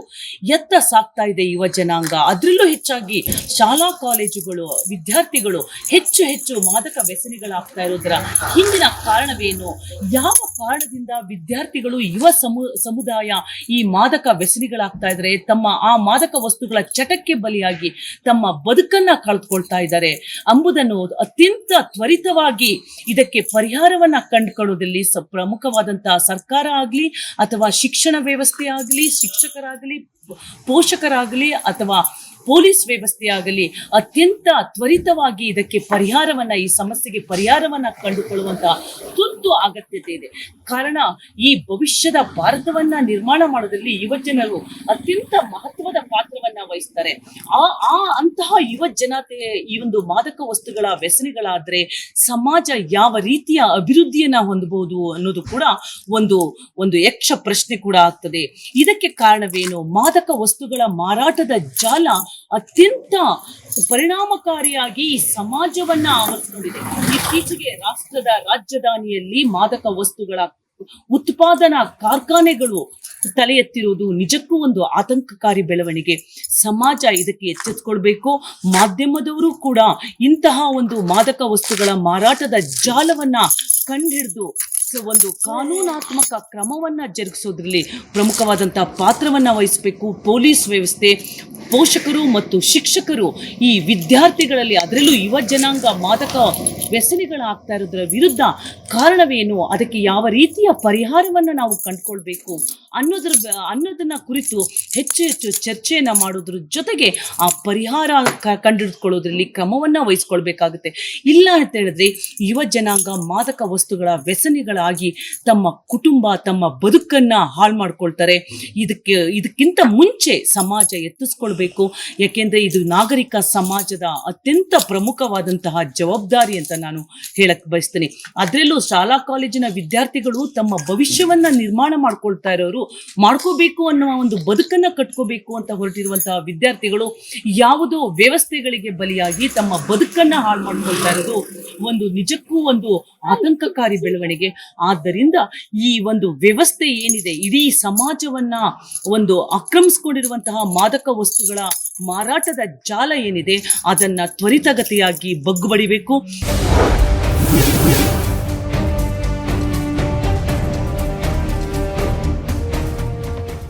ಎತ್ತ ಸಾಕ್ತಾ ಇದೆ ಯುವ ಜನಾಂಗ, ಅದರಲ್ಲೂ ಹೆಚ್ಚಾಗಿ ಶಾಲಾ ಕಾಲೇಜುಗಳು ವಿದ್ಯಾರ್ಥಿಗಳು ಹೆಚ್ಚು ಮಾದಕ ವ್ಯಸನಿಗಳಾಗ್ತಾ ಇರೋದರ ಹಿಂದಿನ ಕಾರಣವೇನು? ಯಾವ ಕಾರಣದಿಂದ ವಿದ್ಯಾರ್ಥಿಗಳು ಯುವ ಸಮುದಾಯ ಈ ಮಾದಕ ವ್ಯಸನಿಗಳಾಗ್ತಾ ಇದ್ದಾರೆ, ತಮ್ಮ ಆ ಮಾದಕ ವಸ್ತುಗಳ ಚಟಕ್ಕೆ ಬಲಿಯಾಗಿ ತಮ್ಮ ಬದುಕನ್ನ ಕಳೆದುಕೊಳ್ತಾ ಇದ್ದಾರೆ ಎಂಬುದನ್ನು ಅತ್ಯಂತ ತ್ವರಿತವಾಗಿ ಇದಕ್ಕೆ ಪರಿಹಾರವನ್ನ ಕಂಡುಕೊಳ್ಳುವುದರಲ್ಲಿ ಪ್ರಮುಖವಾದಂತಹ ಸರ್ಕಾರ ಆಗಲಿ ಅಥವಾ ಶಿಕ್ಷಣ ವ್ಯವಸ್ಥೆ ಆಗಲಿ, ಶಿಕ್ಷಕರಾಗಲಿ, ಪೋಷಕರಾಗಲಿ ಅಥವಾ ಪೊಲೀಸ್ ವ್ಯವಸ್ಥೆ ಆಗಲಿ ಅತ್ಯಂತ ತ್ವರಿತವಾಗಿ ಇದಕ್ಕೆ ಪರಿಹಾರವನ್ನ, ಈ ಸಮಸ್ಯೆಗೆ ಪರಿಹಾರವನ್ನ ಕಂಡುಕೊಳ್ಳುವಂತಹ ತುರ್ತು ಅಗತ್ಯತೆ ಇದೆ. ಕಾರಣ ಈ ಭವಿಷ್ಯದ ಭಾರತವನ್ನ ನಿರ್ಮಾಣ ಮಾಡೋದ್ರಲ್ಲಿ ಯುವ ಜನರು ಅತ್ಯಂತ ಮಹತ್ವದ ಪಾತ್ರವನ್ನ ವಹಿಸ್ತಾರೆ. ಅಂತಹ ಯುವ ಜನತೆ ಈ ಒಂದು ಮಾದಕ ವಸ್ತುಗಳ ವ್ಯಸನಿಗಳಾದ್ರೆ ಸಮಾಜ ಯಾವ ರೀತಿಯ ಅಭಿವೃದ್ಧಿಯನ್ನ ಹೊಂದಬಹುದು ಅನ್ನೋದು ಕೂಡ ಒಂದು ಯಕ್ಷ ಪ್ರಶ್ನೆ ಕೂಡ ಆಗ್ತದೆ. ಇದಕ್ಕೆ ಕಾರಣವೇನು? ಮಾದಕ ವಸ್ತುಗಳ ಮಾರಾಟದ ಜಾಲ ಅತ್ಯಂತ ಪರಿಣಾಮಕಾರಿಯಾಗಿ ಈ ಸಮಾಜವನ್ನ ಆವರಿಸಿಕೊಂಡಿದೆ. ಇತ್ತೀಚೆಗೆ ರಾಷ್ಟ್ರದ ರಾಜಧಾನಿಯಲ್ಲಿ ಮಾದಕ ವಸ್ತುಗಳ ಉತ್ಪಾದನಾ ಕಾರ್ಖಾನೆಗಳು ತಲೆ ಎತ್ತಿರುವುದು ನಿಜಕ್ಕೂ ಒಂದು ಆತಂಕಕಾರಿ ಬೆಳವಣಿಗೆ. ಸಮಾಜ ಇದಕ್ಕೆ ಎಚ್ಚೆತ್ತುಕೊಳ್ಬೇಕು. ಮಾಧ್ಯಮದವರು ಕೂಡ ಇಂತಹ ಒಂದು ಮಾದಕ ವಸ್ತುಗಳ ಮಾರಾಟದ ಜಾಲವನ್ನ ಕಂಡುಹಿಡಿದು ಒಂದು ಕಾನೂನಾತ್ಮಕ ಕ್ರಮವನ್ನ ಜರುಗಿಸೋದ್ರಲ್ಲಿ ಪ್ರಮುಖವಾದಂತಹ ಪಾತ್ರವನ್ನ ವಹಿಸಬೇಕು. ಪೊಲೀಸ್ ವ್ಯವಸ್ಥೆ, ಪೋಷಕರು ಮತ್ತು ಶಿಕ್ಷಕರು ಈ ವಿದ್ಯಾರ್ಥಿಗಳಲ್ಲಿ, ಅದರಲ್ಲೂ ಯುವ ಜನಾಂಗ ಮಾದಕ ವ್ಯಸನಿಗಳಾಗ್ತಾ ಇರೋದ್ರ ವಿರುದ್ಧ ಕಾರಣವೇನು, ಅದಕ್ಕೆ ಯಾವ ರೀತಿಯ ಪರಿಹಾರವನ್ನ ನಾವು ಕಂಡುಕೊಳ್ಬೇಕು ಅನ್ನೋದನ್ನ ಕುರಿತು ಹೆಚ್ಚು ಚರ್ಚೆಯನ್ನ ಮಾಡೋದ್ರ ಜೊತೆಗೆ ಆ ಪರಿಹಾರ ಕಂಡುಹಿಡಿದುಕೊಳ್ಳೋದ್ರಲ್ಲಿ ಕ್ರಮವನ್ನ ವಹಿಸ್ಕೊಳ್ಬೇಕಾಗುತ್ತೆ. ಇಲ್ಲ ಅಂತ ಹೇಳಿದ್ರೆ ಯುವ ಜನಾಂಗ ಮಾದಕ ವಸ್ತುಗಳ ವ್ಯಸನಿಗಳಾಗಿ ತಮ್ಮ ಕುಟುಂಬ, ತಮ್ಮ ಬದುಕನ್ನ ಹಾಳು ಮಾಡ್ಕೊಳ್ತಾರೆ. ಇದಕ್ಕಿಂತ ಮುಂಚೆ ಸಮಾಜ ಎತ್ತಿಸ್ಕೊಳ್ಬೇಕು. ಯಾಕೆಂದ್ರೆ ಇದು ನಾಗರಿಕ ಸಮಾಜದ ಅತ್ಯಂತ ಪ್ರಮುಖವಾದಂತಹ ಜವಾಬ್ದಾರಿ ಅಂತ ನಾನು ಹೇಳಕ್ ಬಯಸ್ತೇನೆ. ಅದರಲ್ಲೂ ಶಾಲಾ ಕಾಲೇಜಿನ ವಿದ್ಯಾರ್ಥಿಗಳು ತಮ್ಮ ಭವಿಷ್ಯವನ್ನ ನಿರ್ಮಾಣ ಮಾಡ್ಕೊಳ್ತಾ ಇರೋರು ಮಾಡ್ಕೋಬೇಕು ಅನ್ನೋ ಒಂದು ಬದುಕನ್ನ ಕಟ್ಕೋಬೇಕು ಅಂತ ಹೊರಟಿರುವಂತಹ ವಿದ್ಯಾರ್ಥಿಗಳು ಯಾವುದೋ ವ್ಯವಸ್ಥೆಗಳಿಗೆ ಬಲಿಯಾಗಿ ತಮ್ಮ ಬದುಕನ್ನ ಹಾಳು ಮಾಡ್ಕೊಳ್ತಾ ಇರೋದು ಒಂದು ನಿಜಕ್ಕೂ ಒಂದು ಆತಂಕಕಾರಿ ಬೆಳವಣಿಗೆ. ಆದ್ದರಿಂದ ಈ ಒಂದು ವ್ಯವಸ್ಥೆ ಏನಿದೆ, ಇಡೀ ಸಮಾಜವನ್ನ ಒಂದು ಆಕ್ರಮಿಸಿಕೊಂಡಿರುವಂತಹ ಮಾದಕ ವಸ್ತುಗಳ ಮಾರಾಟದ ಜಾಲ ಏನಿದೆ, ಅದನ್ನ ತ್ವರಿತಗತಿಯಾಗಿ ಬಗ್ಗುಬಡಿಬೇಕು.